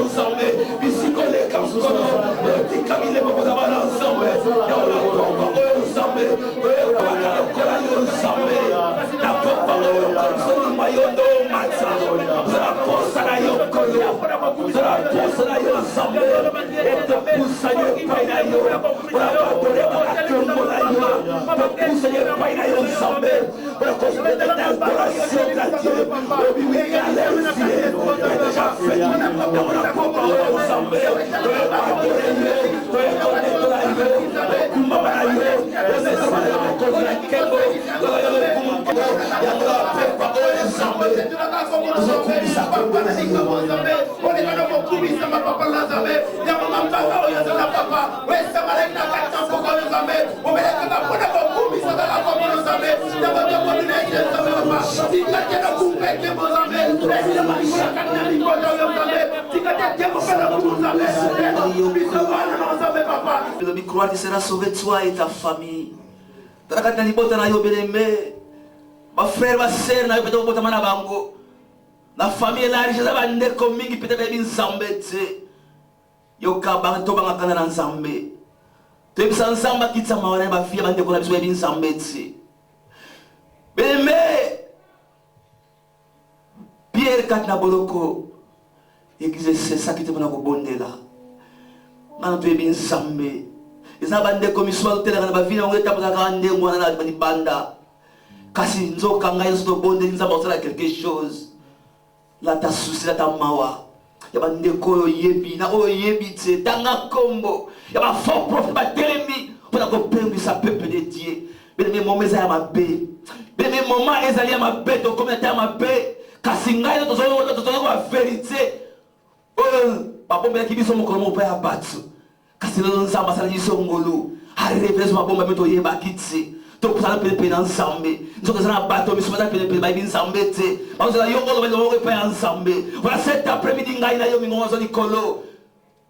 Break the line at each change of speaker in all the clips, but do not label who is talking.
ensemble. Ici, qu'on est comme ce qu'on a. Petit Camille, on va avoir ensemble. Et on a ensemble. Ensemble. La papa, on a mayondo, matza. La posa, la yokolo. La posa, la ensemble. Et te pousse à y payer. On a pas donné à la tombe la yo. Te pousse à y payer ensemble. On a construit des adorations à Dieu. Oui, déjà fait. On a pas ensemble.
Le croire que sera sauvé toi et ta famille. Ma frère, ma soeur, la famille est là, je vais comme mingi peut-être bien s'embêter. Yo kabang to bang kana nzambe. To bisa nzamba kitsa mawana ba fia bande kola biso bien s'embêter. Beme Pierre katna boloko. Église c'est ça qui te mona ko bondela. Ngana to bien s'embêter. Eza bande commission tela kana ba vina ngeta pa kande ngwana na bani banda. Kasi nzoka ngai so bonde nzamba osala quelque chose. La ta souci la ta mawa. Yaba ndeko yebi na o yebi tse tanga kombo. Yaba fort prophète ba teremi pour la sa peuple de Dieu. Bene moment za ya mabe. Bene moment ezali ya mabe to communauté ya mabe. Kasi ngai to zo la vérité. Ba bombe ya kibiso mokolo mo pa ya batsu. Kasi lo nzamba sala yiso ngolo. Arrêtez ma bombe meto yeba kitse. Donc ça peut être ensemble. Nous sommes dans un bateau, mais nous sommes dans un bateau ensemble. Parce que nous sommes pas ensemble. Voilà cet après-midi, nous sommes dans un colo.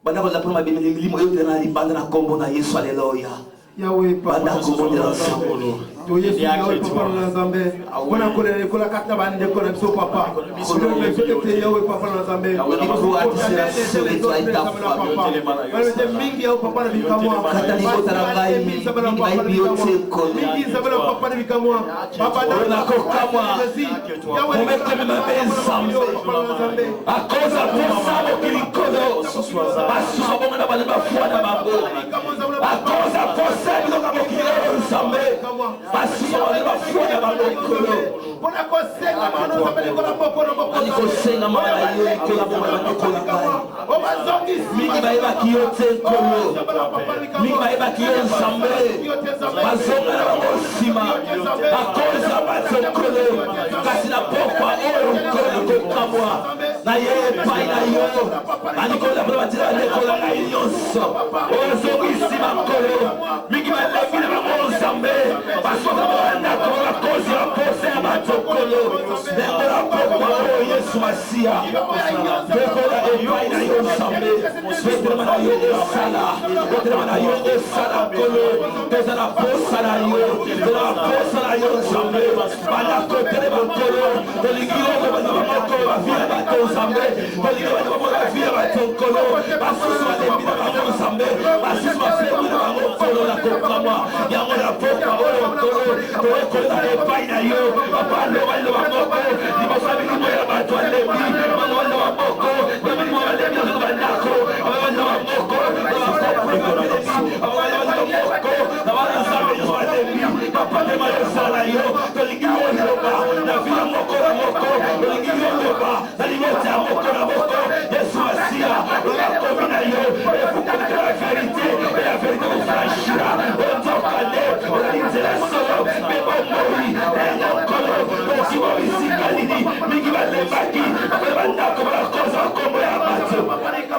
Banda la prima bimbi limo yo tena libanda na kombo na Yesu haleluya.
Yahweh
banda kombo de ensemble.
To Yesu Yahweh papa na Nzambe. Kona kole kola katna bande kola biso papa. Kola biso te Yahweh papa na Nzambe.
Ko atisera sebe to aita papa.
Bale te mingi Yahweh papa na bikamwa.
Kata ni kota na ngai mingi bai biote ko.
Mingi Nzambe papa na bikamwa. Papa
na ko kamwa.
Yahweh
mete me ensemble. A causa pensavo che ricordo. Basso bonga na bale ba fuana babo. A causa pensavo que abokile ensemble. Basso bale ba fuana babo kolo.
Bona ko senga mano Nzambe ko na mokoro mokoro.
Ani ko senga mama yo ko la bonga ko la kai.
O bazongi
mingi bai ba kiyote kolo. Mingi bai ba kiyo ensemble. Bazonga na babo sima. A causa bazo kolo. Kasi na popa kolo ko kamwa. Na ye pai na yo. Ani ko la bonga tira ne ko la kai yonso. O zongi sima kolo. Mingi bai ba kiyo na babo ensemble. Baso na banda ko la causa pose a bazo kolo. Ne la popa Yesu Masia. Dekola e pai na yo ensemble. Pedro na yo sala. Pedro na yo sala kolo. Pesa na posa na yo. La posa na yo ensemble. Banda ko tere ba kolo. Toligio ko ba na ko ba via ba to ensemble. Toligio ba ba via ba to kolo. Basu ma de bi na ba ensemble. Basu ma fe bi na ba kolo la ko kama. Ya mo la popa o kolo. To ko na e pai na yo. Papa lo ba lo ba ko. Ni ba sabi ni mo ya ba to ale bi. Ma lo ba ko. Ni mo ale bi lo ba na ko. Ma lo ba ko. Papa de Maria Sala yo, toligio yo ba, la vida moko la moko, toligio yo ba, la libertà moko la moko, Yesu Masia, la comina yo, e fu che la verità, e la verità mi franchirà, o tocca le, o la linzera solo, me va mori, e non collo, o si muove si calini, mi chi va le macchi, ma va andare come la cosa, come la mazzo,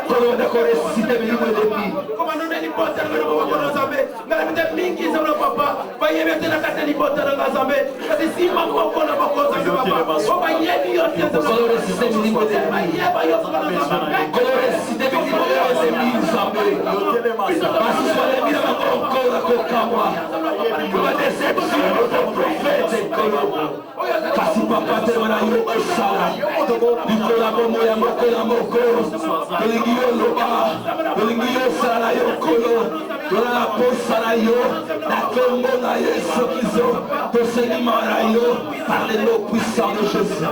quello da corre si deve rimanere lì.
Come non è nipote, non lo sapete, ma la mingi sono papà, vai a mettere la casa di botta nella Nzambe, kasi si ma ko ko na ba ko sa papa, o ba yebi yo te so
Colore sistemi di modelo.
ba yeba yo so na Nzambe,
Colore sistemi di modelo se mi Nzambe. Basu swale mi na ko la ko kamwa. Kuma deception of the prophet kolo. kasi papa telema na yo osala likola bomo ya moko na moko tolingi yo loba tolingi yo osala na yo kolo tola na posa na yo na kombo na Yesu Kristo tosengi mawa na yo par le nom puissant de Jésus.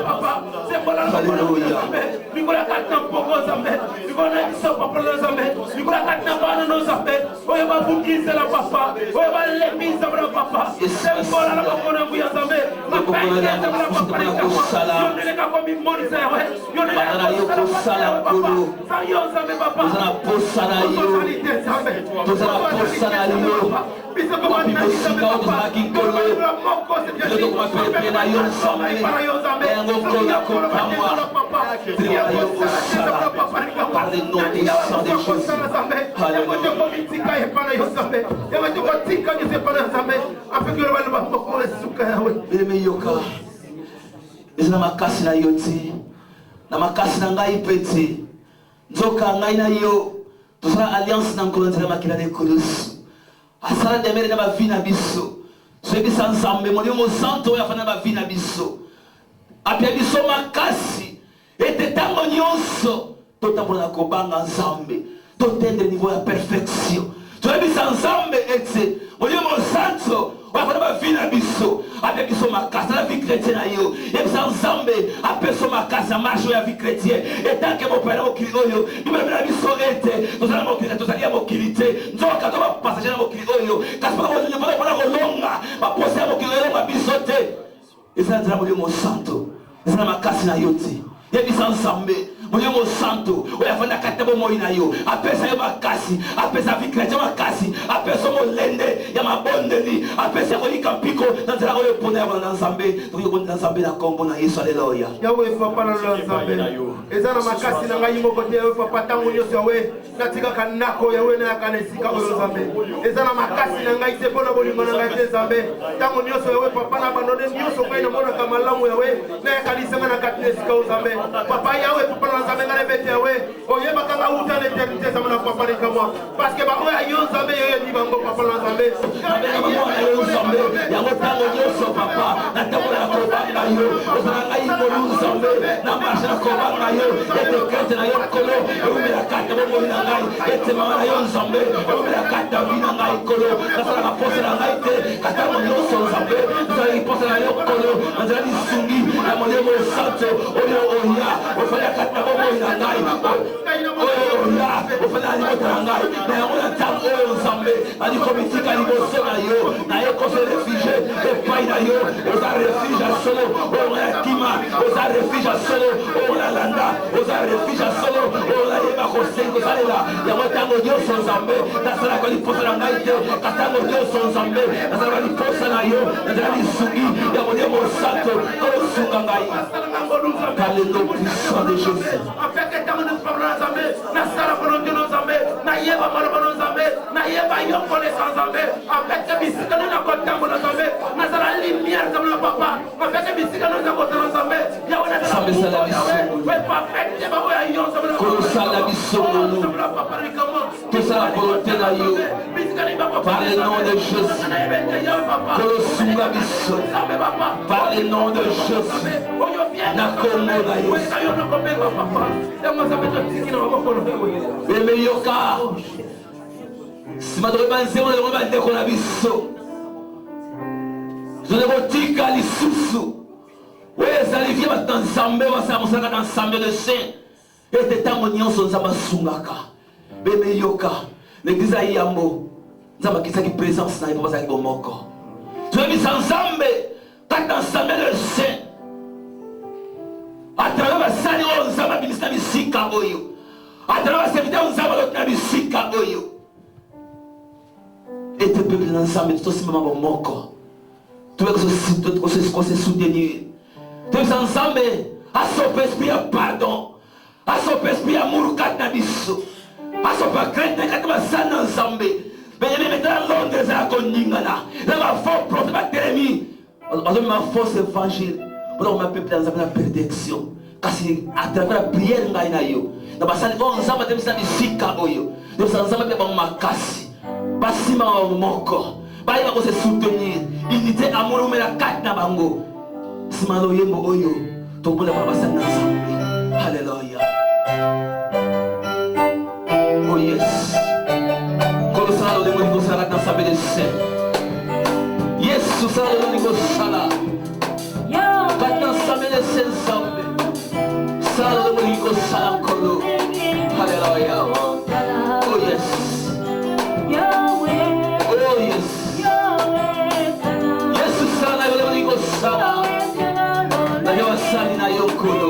Alléluia.
Nikola katna poko zambe nikola iso papa zambe nikola katna bana no zambe oyo ba bukize la papa oyo ba lemisa la papa sembola la papa na buya zambe mapenge la papa ni kala yonele ka komi monisa we yonele ka yo sala kolo sayo zambe papa
tozana posa na yo tozana posa na yo wapi mosika oyo tozalaki nkolo eloko mapelepe na yo nzambe yango nkolo akopamwa telema na yo osala par le nom puissant de Jésus. Bien-aimé yoka ezala makasi na yo te na makasi na ngai mpe te nzoka ngai na yo tozala alliance na nkolo nzela makila na ekolosi asala demere na bavi na biso soyebisa nzambe molimo santo oyo afana na bavi na biso apia biso makasi ete ntango nyonso totambola na kobanga nzambe totendre niveau ya perfection toyebisa nzambe ete molimo santo oyo afana bavi na biso apia biso makasi na vie chrétien na yo yebisa nzambe apeso makasi ya marche oyo ya vie chrétien etanke mopaya na mokili oyo bibelebi na biso ete tozala mokili tozali ya mokili te nzoka to bapassager na mokili oyo kasi mpona kolonga baposa ya mokili oyo elonga biso te ezala nzela molimo santo ezala makasi na yo te yebisa nzambe molimo santo oyo afanda kati na bomoi na yo apesa yo makasi apesa vie chrétien makasi apesa molende ya mabondeli apesa koyika mpiko na nzela oyo mpona ya bona na nzambe tokoki kobondela nzambe na kombo na Yesu. Alleluya.
yawe papa na nzambe eza na makasi na ngai moko te yawe papa ntango nyonso yawe natikaka ndako yawe nayaka na esika oyo nzambe eza na makasi na ngai te mpona bolingo na ngai te nzambe ntango nyonso yawe papa na bandone nyonso ngai namonaka malamu yawe nayaka lisanga na kati na esika oyo nzambe papa yawe papa na nzambe ngai nebete yawe oyebaka nga uta na eternité nzambe na papa likamwa parceke baoyo ayo nzambe yoyebi bango papa na nzambe
yango ntango nyonso papa natambola na kobanga yo ozala ngai molu nzambe na marshe na kobanga yo ete krete na yo kolo ewumela kati ya bomoi na ngai ete mama na yo nzambe ewumela kati ya vi na ngai kolo nasalaka posa na ngai te katango nyonso nzambe nazalaki posa na yo kolo nazala lisungi ya molemo santo oyo oya ofali kati na bomoi na ngai oyo oya ofali na libota na ngai na yango na ntango oyo nzambe nali komitika liboso na yo naye koso refugie epai na yo oza refuge ya solo oyo na kima oza refuge ya solo oyo na landa oza refuge ya solo oyo nayeba kosenga osalela yango ntango nyonso nzambe nasalaka liposa na ngai te katango nyonso nzambe nasalaka liposa na yo nazala lisungi ya molimo santo kosunga ngai par le nom puissant de Jésus.
nasala bolongi no nzambe nayeba maloba no nzambe nayeba yokolesa nzambe apeke bisika no nakotambola nzambe nazala lumière nzambe na papa apeke bisika no nakotala nzambe yawe napapete baoyo ayo nzambe
kolosala bisongolo tosala volonté na yo par le nom de Jésus kolosunga biso par le nom de Jésus na kombo na Yesu. Bebe yoka sima tokoyeba nzembo na yango bandeko na biso tozali kotika lisusu oyo ezali vie bato na nzambe basala mosalaka na nzambe de saint ete ntango nyonso nzambe asungaka. Bebe yoka l'église ya yambo nzambe akisaki présence na ye mpo bazalaki bomoko toyebisa nzambe kati na nzambe de saint atravers basali oyo nzambe abimisa na bisika oyo atravers baserviteur nzambe aloti na bisika oyo ete peuple na nzambe tosimama bomoko kose soutenir toyebisa nzambe asopa esprit ya pardon asopa esprit ya muru kati na biso asopa krete kati basali na nzambe benye metala londres ezala koningana na bafaux prophète batelemi bazomema fausse évangile mpona peuple na nzambe na perdiction kasi atravers la prière ngai na yo na basali oyo nzambe atemisa bisika oyo tobisa nzambe mpe bango makasi basimama moko bayeba kose soutenir unité amour umela kati na bango simano yembo oyo tobona babasana nzambe. Haleluya. Oh yes. Kolosala le moni kosala na sabe de se. Yes, sala le moni kosala. Katna sabe de se nzambe. Sala le moni kosala kolo. Haleluya. Oh yes. Oh yes. Yes, sala le moni kosala. Na yawa sali na yokolo.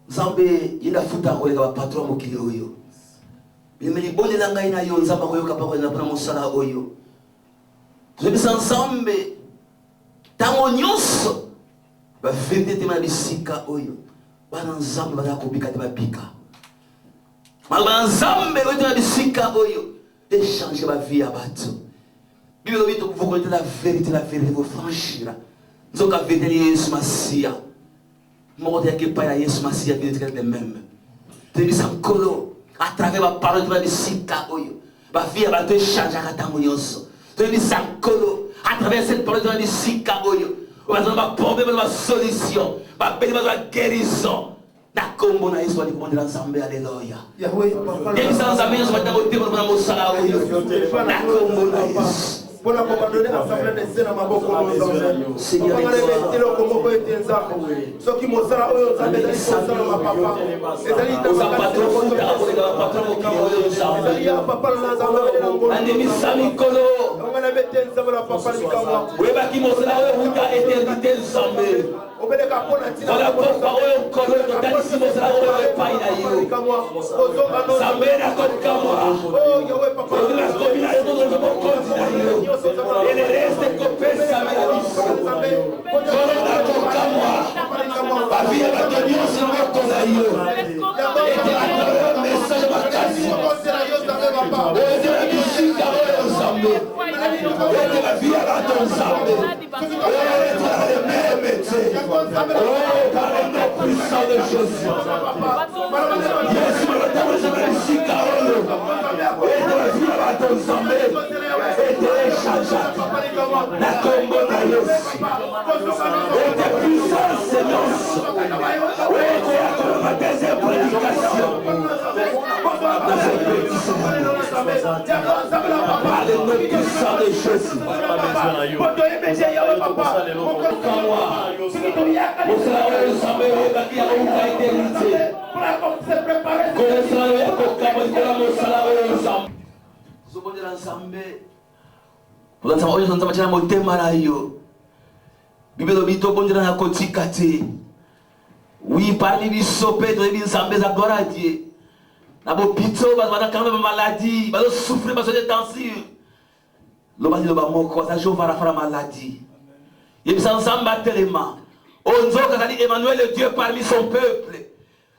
Nzambe yenda futa koyeka ba patron mokili oyo. Bimeli bolela ngai na yo nzamba koyoka pa koyena na mosala oyo. Tobisa nzambe tango nyonso ba vérité te na bisika oyo. Bana nzambe ba kobika te ba bika. Bana nzambe oyo na bisika oyo échanger ba vie à bateau. Bible dit que vous connaissez la vérité vous franchira. Nzoka vérité Yesu Masia. Mon Dieu qui parle Yesu Masia bien être même. Tebisa nkolo à travers la parole de la bisika oyo. Ba vie à bateau échanger à tango nyonso. Tebisa nkolo à travers cette parole de la bisika oyo. On va problème la solution. Ba béni la guérison. Na kombo na Yesu alikomanda ensemble alléluia. Yahweh papa. Tebisa nzambe Yesu batango tebo na mosala oyo. Na kombo na Yesu.
Pour la abandonner l'assemblée des saints dans ma bouche, Seigneur, on va remettre le combo et les armes. Ceux qui m'ont ça, eux, ça les a ma papa. Et ça dit, on a pas trop de papa, on va mettre ensemble la papa du Kama.
Oui, bah, qui m'ont ça, eux, vous avez éternité ensemble. Dans la papa, eux, comme eux, dans les simons, ça, eux, pas il a eu. Ça mène à côté de moi.
Oh, Yahweh, papa.
Et le reste copé ça me la vie. La vie est la tenue sur le cosaïo. Et la message de quasi. Et de la musique ensemble. Et de la vie à la ensemble. Et de la même métier. Oh, par le nom puissant de Jésus. Jésus me retrouve sur la musique à eux. Et de la vie à la ensemble. Et de l'échange. La combo na Yesu. Et de puissance, Seigneur. Oui, tu as comme ma deuxième prédication. Par le nom puissant de Jésus. Oui, parmi les sopés, tu es ensemble à gloire à Dieu. Na bo pito ba quand même maladie, ba souffrir parce que tension. Lo ba lo ba moko ça jo fara fara maladie. Et puis ensemble tellement. On zoka kali Emmanuel le Dieu parmi son peuple.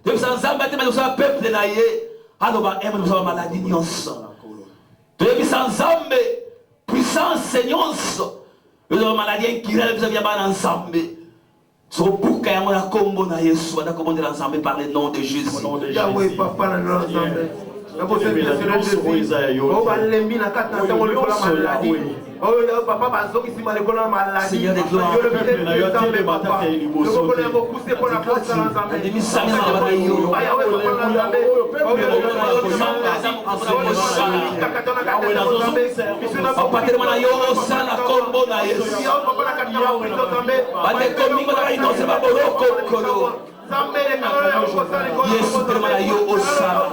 Depuis ensemble tellement son peuple na ye. Alors ba aime nous maladie nyonso. Depuis ensemble puissance Seigneur. Nous maladie qui rêve bien ba ensemble. So buka ya mona kombo na Yesu bana kombo ensemble par le nom de Jésus.
Yahweh papa na ensemble. Na bo se Jésus. O ba lembi na kata tango le kola maladie. Oh papa bazoki si male kola maladie.
Seigneur de gloire.
Yo le ensemble papa. Yo ko kola mo pousser pour la force ensemble.
Demi sami na ba yo.
Yahweh papa na ensemble. O le
papa tellement na yo sana kombo na Yesu. Bande comigo na ino se ba boroko kolo. Yesu tellement na yo osana.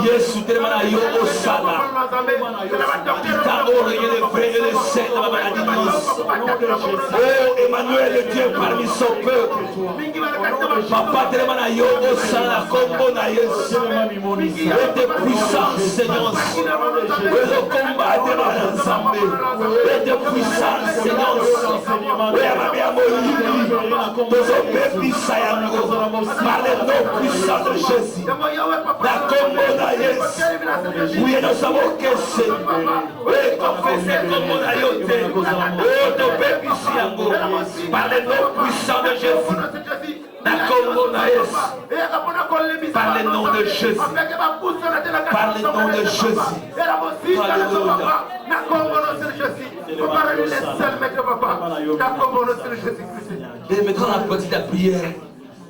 Yesu tellement na yo osana. Ta oro et le vrai et le saint de la maladie. Oh Emmanuel le Dieu parmi son peuple. Papa tellement na yo osana kombo na Yesu. Et de puissance Seigneur. Et le combat de l'ensemble. Et de puissance Seigneur. Et à ma mère Moïse. Par le nom puissant de Jésus. La combo na Yesu. Oui, nous savons que c'est. Oui, confessez combo na yote. Oh, nos bébés ici. Par le nom puissant de Jésus. Nakombo na Yesu. Par le nom de Jésus. Par le nom de Jésus. Et maintenant la petite prière.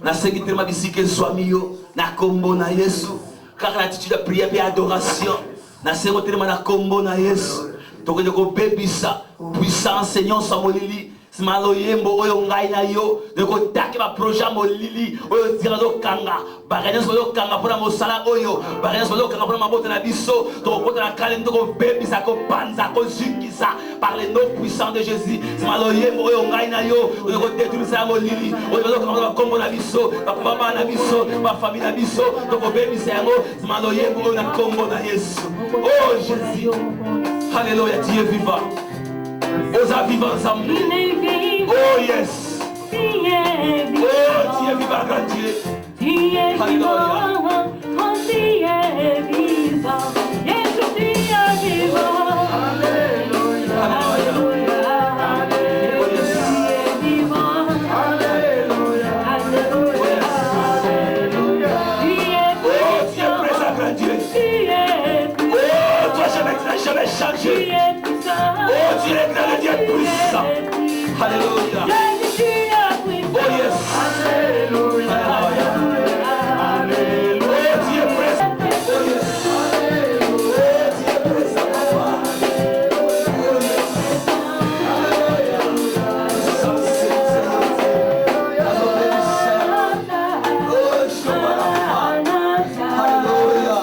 Na sécurité ma bisike swami yo. Nakombo na Yesu. Car l'attitude de prière et adoration. Na sécurité ma nakombo na Yesu. Tokoje ko bebisa. Puissant Seigneur Samolili. Simalo yembo oyo ngai na yo deko take ba projet molili oyo tirado kanga baganya solo kanga pona mosala oyo baganya solo kanga pona mabota na biso to kota na kale ndoko bebisa ko panza ko zikisa par le nom puissant de Jésus. Simalo yembo oyo ngai na yo deko détruire ça molili oyo solo kanga ba kombo na biso ba baba na biso ba famille na biso doko bebisa yango simalo yembo oyo na kombo na Yesu. Oh Jésus. Alléluia, Dieu vivant. Osa vivant ensemble. Oh yes. Oh Dieu vivant, grand Dieu. Alléluia. Jamais changé. Oh Dieu est grand, Dieu est puissant. Alléluia. Oh yes. Alléluia. Alléluia. Oh Dieu est présent. Oh yes. Oh Dieu est présent. Oh yes. Alléluia. Oh Shabbat. Alléluia.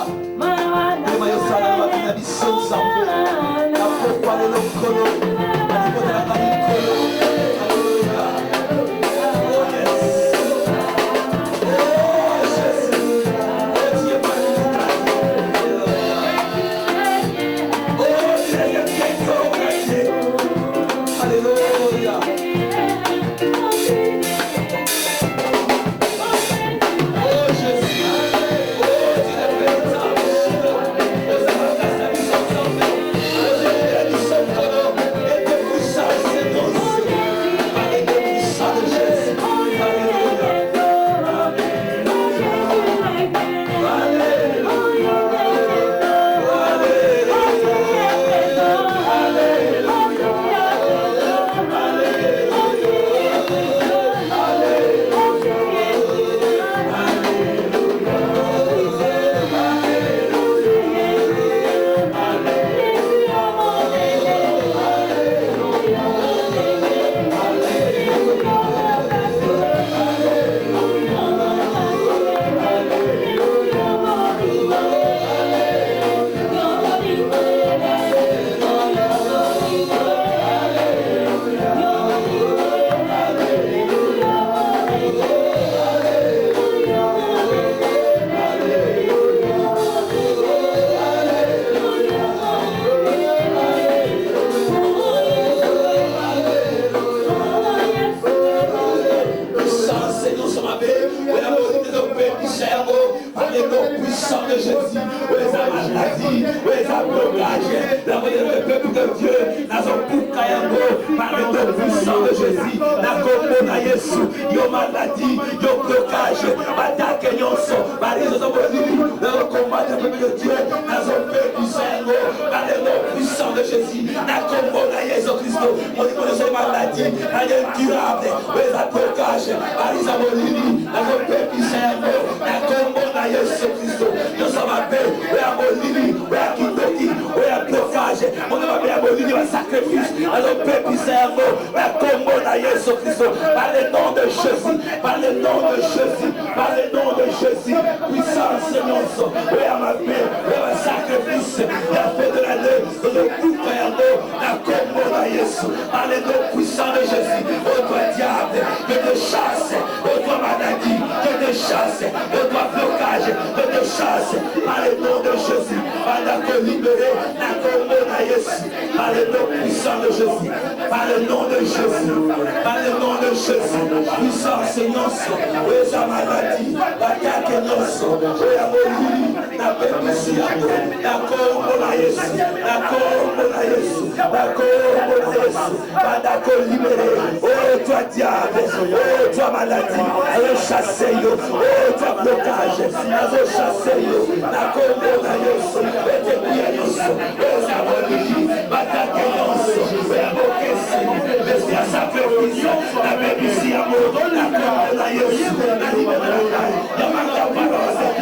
Oh, toi diable, oh, toi maladie, rechassez yo, oh, toi blocage, rechassez yo, la combo na yoso, et te bouya yoso, oh, la bonne batake yoso, la bokesi, merci à sacrifice, la bébissi amour, la combo na yoso, la libération, y'a ma parole,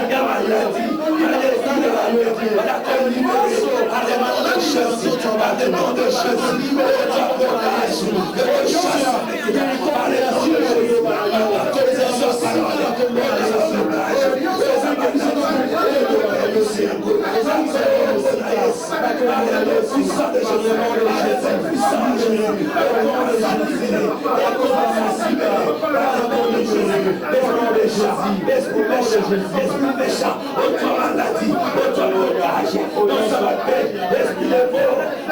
y'a ma maladie, la combo libérée, à des noms de Jésus, à des noms de Jésus, oh, toi blocage,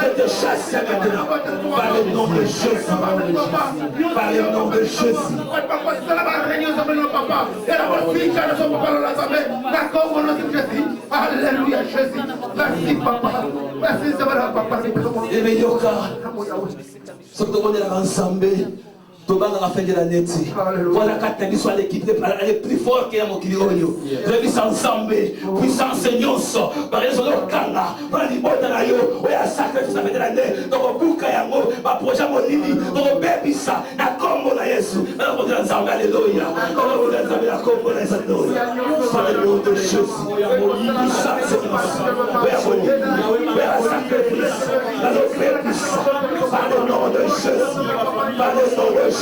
je te chasse maintenant par le nom de Jésus, par le nom de Jésus.
Alléluia Jésus. Merci papa. Merci papa.
Et bien yoka, ce que on est là ensemble. Tobanga la fin de l'année. Voilà quand tu soit l'équipe elle est plus forte que mon kilioyo. Révis ensemble, puissance Seigneur. Par exemple, le kanga, par les bottes à yo, ouais à sacrifice la fin de l'année. Donc au bout kayango, ma projet mon nini, donc au baby ça, na combo na Yesu. Alors on dit ensemble alléluia. Alors on dit ensemble la combo na Yesu. Par le nom de Jésus. Puissance Seigneur. Ouais à mon nini, ouais à sacrifice. Dans le baby ça, par le nom de Jésus. Par le nom de Jésus.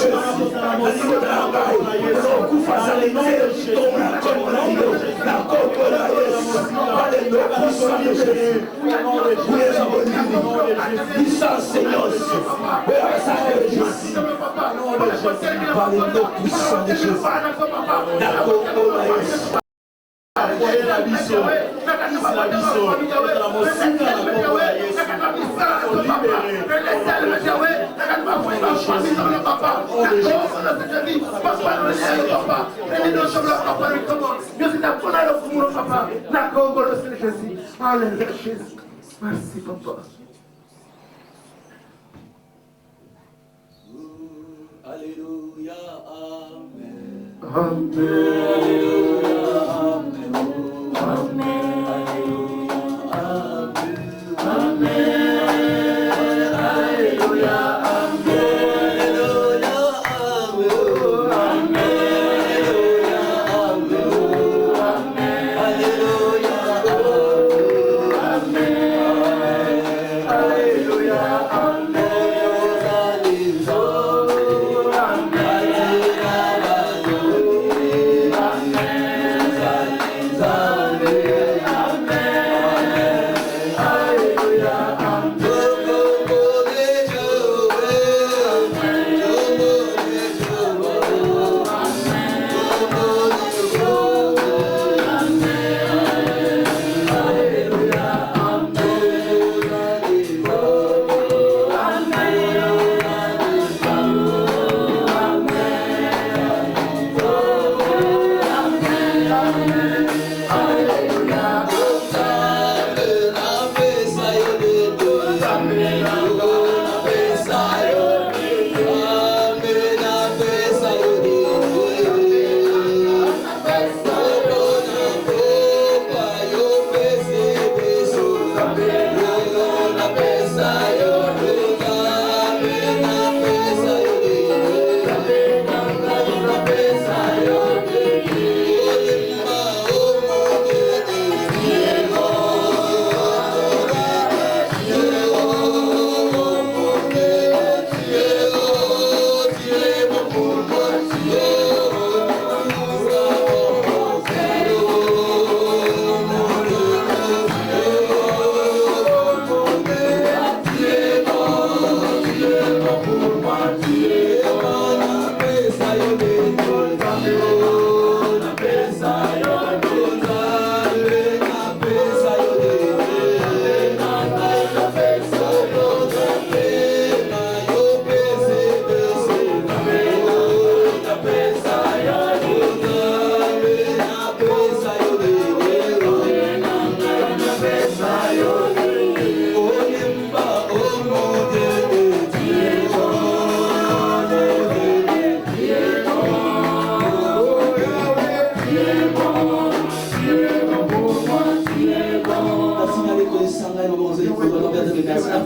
Merci papa.
Alléluia, amen.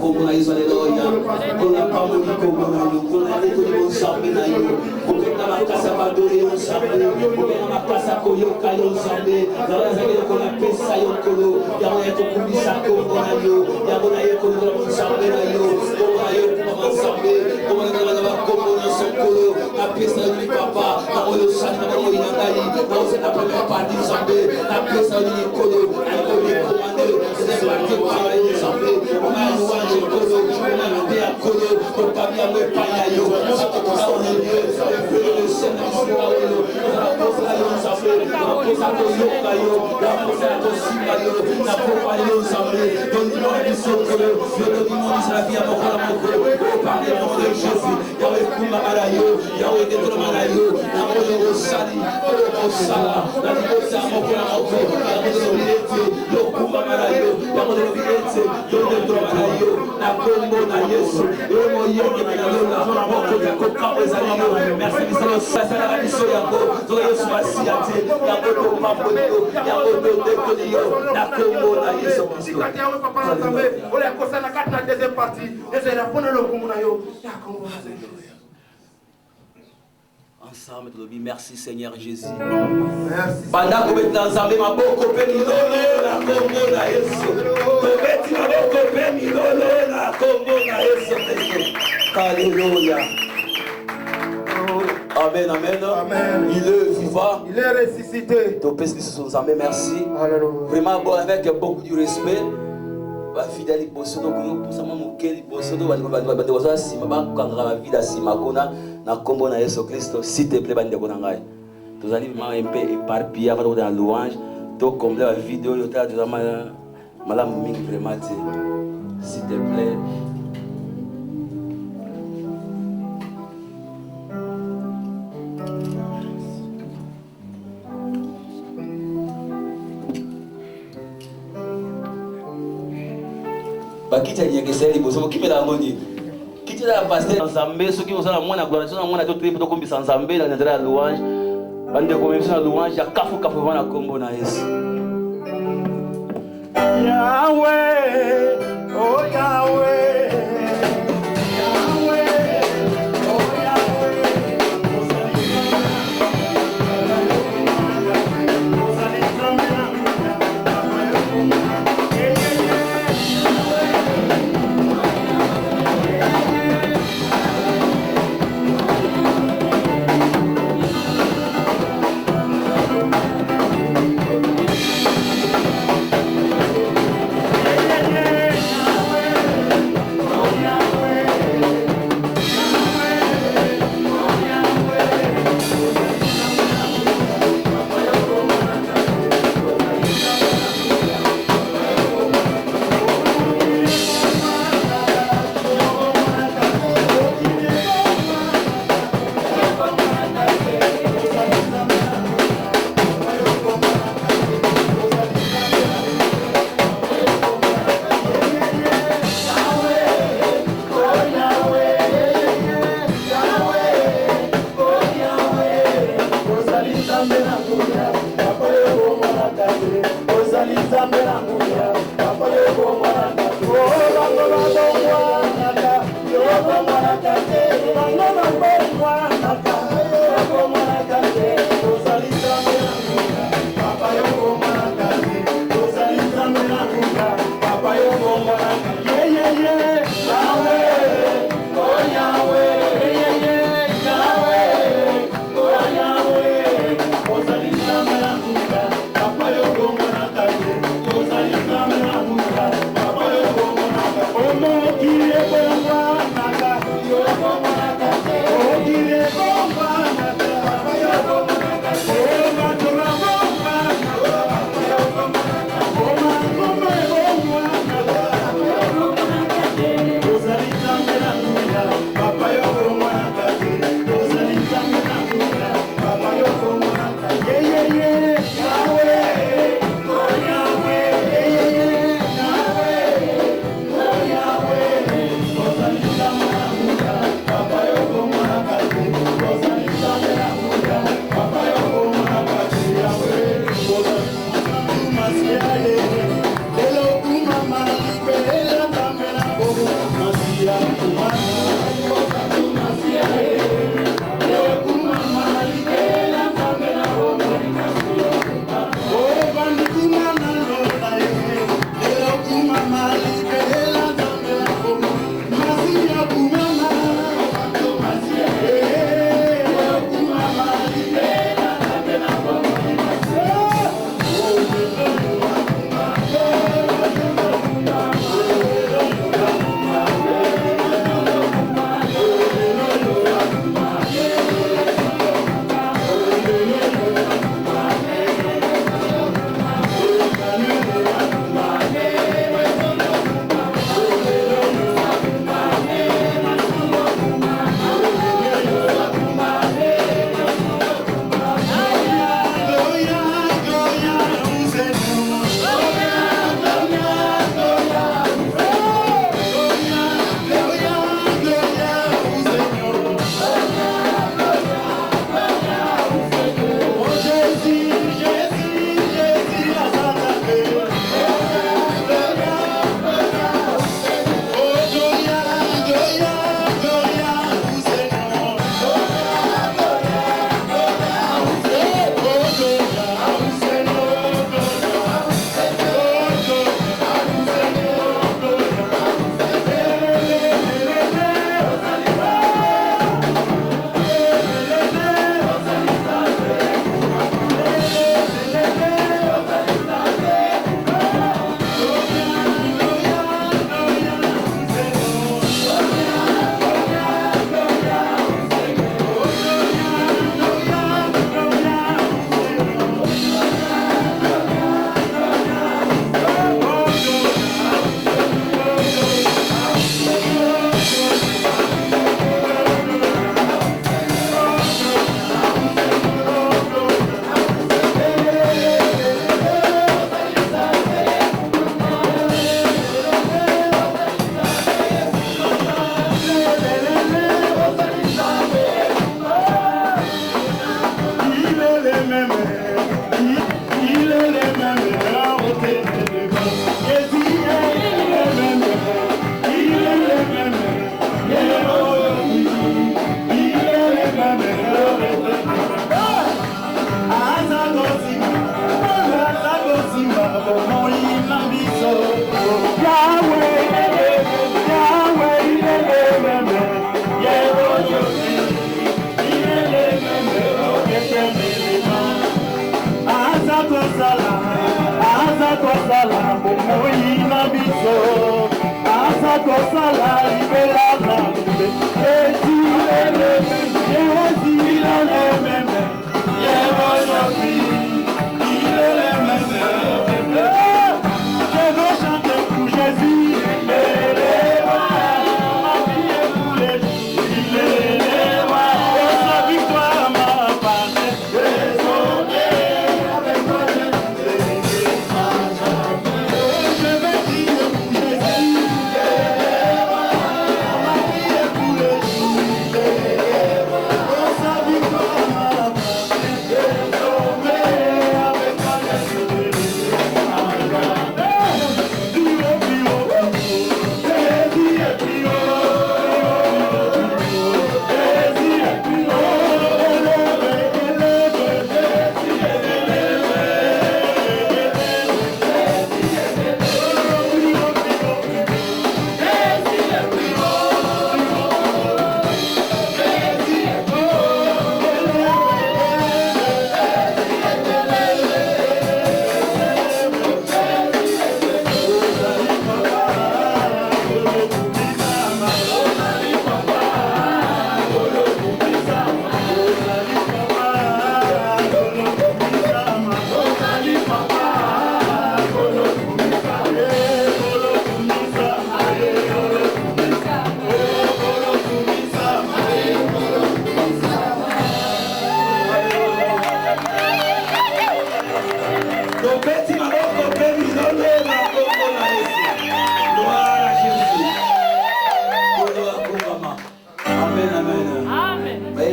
kombo na Yesu haleluya kola pamoli kombo na yo kola ekoli nzambe na yo kobenga makasa badori yo nzambe kobenga makasa koyoka yo nzambe zala ezali kola pesa yo kolo yango ya kokumisa kombo na yo yango na ye kola nzambe na yo kombo na yo kuma nzambe kombo na bana bakombo na sokolo na pesa yo papa na oyo sani na bango inangai na osena première partie nzambe na pesa yo kolo na komi komande c'est parti par yo nzambe on a louange kolo on a lobé à kolo on tabi à me paya yo ça on est Dieu le Seigneur c'est là yo na posa yo nzambe na posa ko yoka yo na posa ko simba yo na popa yo nzambe donne-nous la sokolo donne-nous la vie à mon par le nom de Jésus Yahweh kumamara yo Yahweh detromana yo na moyo osali osala na dikosa mokola moko na moyo bilete yo kumamara yo na moyo bilete yo detromana yo na kombo na Yesu yo moyo na yo na moko ya kokabo ezali yo merci bisalo sasala la biso yango to Yesu basiate yango to pamboyo yango to dekoyo na kombo na Yesu Kristo
deuxième partie, et la bonne
ensemble, merci Seigneur Jésus. Pendant que vous ensemble, ma boko pe milolo na kombo na Yesu. Tobeti ma boko pe milolo na kombo na Yesu Kristo. Alléluia. Amen, amen.
Amen.
Il est vivant.
Il est ressuscité.
Merci.
Alléluia.
Vraiment bon, avec beaucoup de respect. Fidèle bosodo pour ça mon cœur bosodo va devoir si ma kanga la vie sima kona na kombo na Yesu Kristo s'il te plaît bande kona ngai tous allez vraiment un peu éparpillé avant dans la louange to comme la vidéo yo ta déjà malam mingi vraiment s'il te plaît bakita nyekeseli boso kimela ngoni kitila pasteur nzambe soki osala mwana gloire na mwana to tripe to kombisa nzambe na ndela louange bande ko memisa louange ya kafu na kombo na Yesu Yahweh oh Yahweh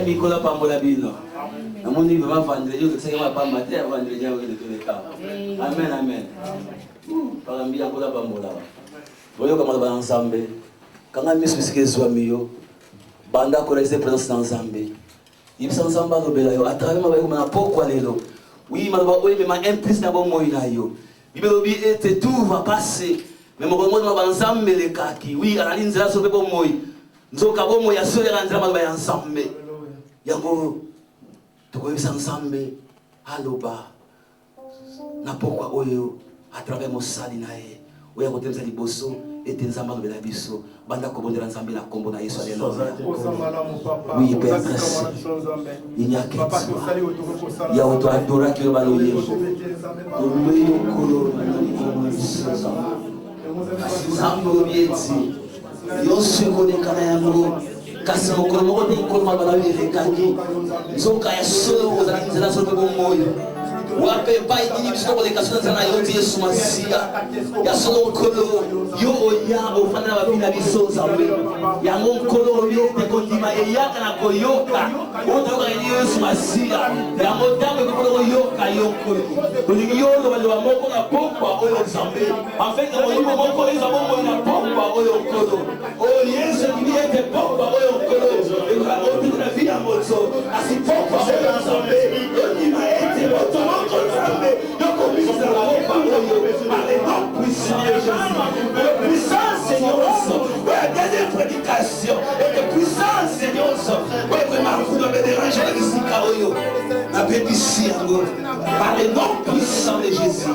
Nicolas Pambolabino. Amoni va vendre, je sais pas pas mater, vendre déjà de tous les cas. Amen, amen. Parambia Nicolas Pambola. Voyons comment on va ensemble. Quand on met ce que soit mieux, banda ko rester présence ensemble. Il s'en ensemble no belayo. À travers ma comme na pourquoi lelo. Oui, ma ba oui mais ma implice na bon moina yo. Bibelo bi et tout va passer. Mais mon monde va ensemble les kaki. Oui, à la ligne là sauver bon moi. Nzoka bon moi ya sole ranzira ma ensemble. Yango tukoyebisa ensemble aloba na pokwa oyo à travers mosali na ye oya kotelisa liboso ete nzambe alobela biso banda kobondela nzambe na kombo na yesu alelo. Oui, Père merci. Il n'y a qu'un toi. Ya oto adora ki loba loyebo toloyo kolo nzambe obieti yonso ekonekana yango kasi mokolo moko te koloma bana elekaki nzoka ya solo kozalaki nzela solo mpe bomoyo wape epai nini biso tokoleka so na nzela na yo ti yesu masiya ya solo nkolo yo oya ofanda na babili na biso nzambe yango nkolo oyo ete kondima eyaka na koyoka oyo toyokaka ni yesu masiya yango ntango ekokolo koyoka yo nkolo olingi yo oloba liloba moko na pokwa oyo nzambe afete molimo moko oyo eza bomoyo na pokwa oyo nkolo oyo yesu elingi ete pokwa oyo nkolo ekola otuna na vi ya moto kasi pokwa oyo nzambe ondima ete moto moko nzambe yokobikisa na pokwa oyo par le nom puissant de Jésus le puissant Seigneur oyo ya deuxième prédication et le puissant Seigneur oyo vraiment vous doit me déranger na bisika oyo napebisi yango par le nom puissant de Jésus.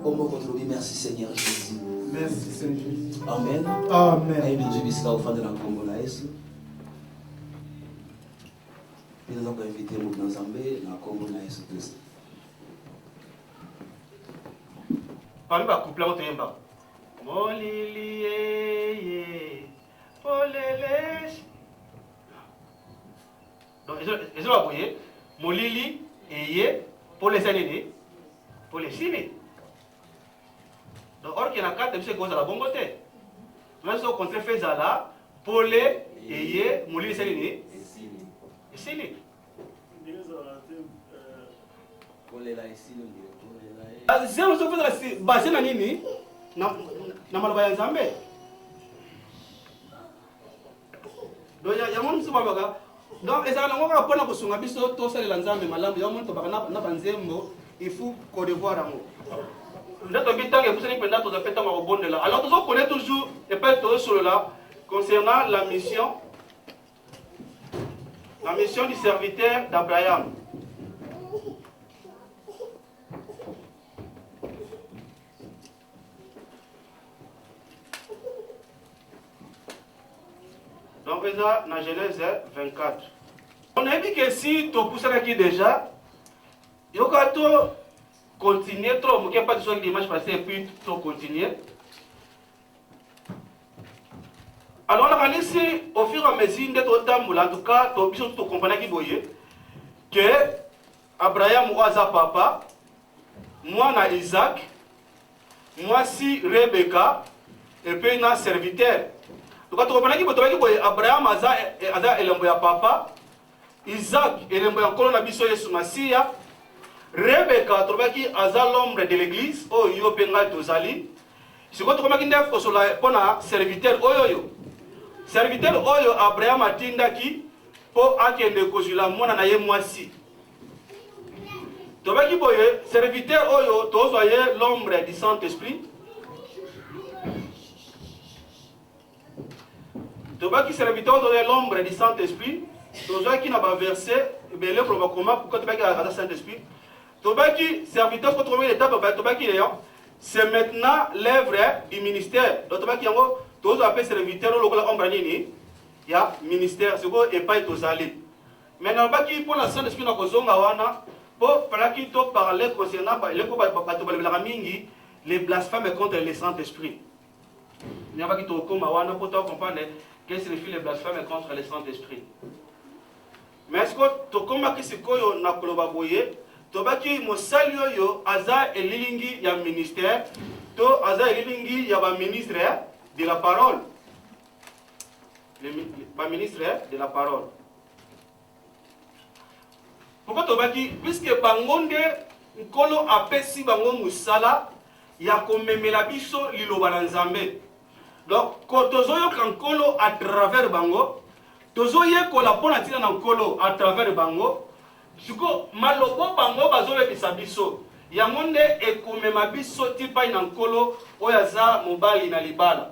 Au mot contre lui, merci Seigneur Jésus.
Merci Seigneur.
Amen.
Amen.
Et nous bisous au fond de la Congo là. Et nous avons invité nous dans Zambé, dans la Congo là Jésus Christ.
Parmi les couples, on t'aime pas. Molili olele. Donc, ils ont appuyé. Molili eye pour les années, pour les signes. Donc, or qu'il y a une carte de M. Goza la bonne côté. Même si on compte fait ça pour les eye, molili c'est les signes.
Pour les là ici,
Si on se fait basé na nini na malaba ya Nzambe. Donc ya mon msuba baka. Donc eza na ngoko pona kusunga biso to salela Nzambe malamu ya mon to baka na banzembo il faut qu'on devoir amour. Notre bitangue vous savez pendant tout fait temps bonne là. Alors vous connaissez toujours et pas tout sur là concernant la mission La mission du serviteur d'Abraham. Donc, ça, dans Genèse 24. On a dit que si tu pousses aquí déjà, il y a continuer trop, il n'y a pas de chose qui dimanche passé et puis tu continuer. Alors, on a ici, au fur et à mesure d'être temps, en tout cas, tu comprends que Abraham a papa, moi na Isaac, moi si Rebecca, et puis na serviteur. Donc, tu comprends que Abraham a élembo ya papa, Isaac élembo ya kolo na biso Yesu Masiya, Rebecca tu aza l'ombre de l'église, oh yo penga tozali. Si tu comprends que ndef osola pona serviteur oyo. Serviteur oyo Abraham atindaki po akende kozula mwana na ye mwasi. Tobaki boye serviteur oyo tozoye l'ombre du Saint-Esprit. Tobaki serviteur oyo l'ombre du Saint-Esprit. Tozoki na ba verset belé probablement pourquoi tobaki à Saint-Esprit. Tobaki serviteur pour trouver l'étape tobaki c'est maintenant l'œuvre du ministère. Donc tobaki yango tous appelés serviteurs au local ombrani, il y a ministère, c'est quoi et pas tozali. Maintenant, pour la Saint-Esprit, pour parler concernant les blasphèmes contre le Saint-Esprit. Il n'y a pas qui pour comprendre qu'est-ce que signifie les blasphèmes contre le Saint-Esprit. Mais est-ce que tu comprends que c'est quoi na kolobaboye? Tobaki mosalio yo aza elilingi ya ministère, to aza elilingi ya ba ministre de la parole. Le ministre de la parole. Pourquoi tobaki? Puisque bangonde nkolo apesi bango musala ya komemela biso liloba na Nzambe. Donc ko tozoyo kankolo à travers bango, tozoye ko la pona tina na nkolo à travers bango. Siko malobo bango bazobe bisabiso. Yamonde ekomema biso tipa na nkolo oyaza mobali na libala.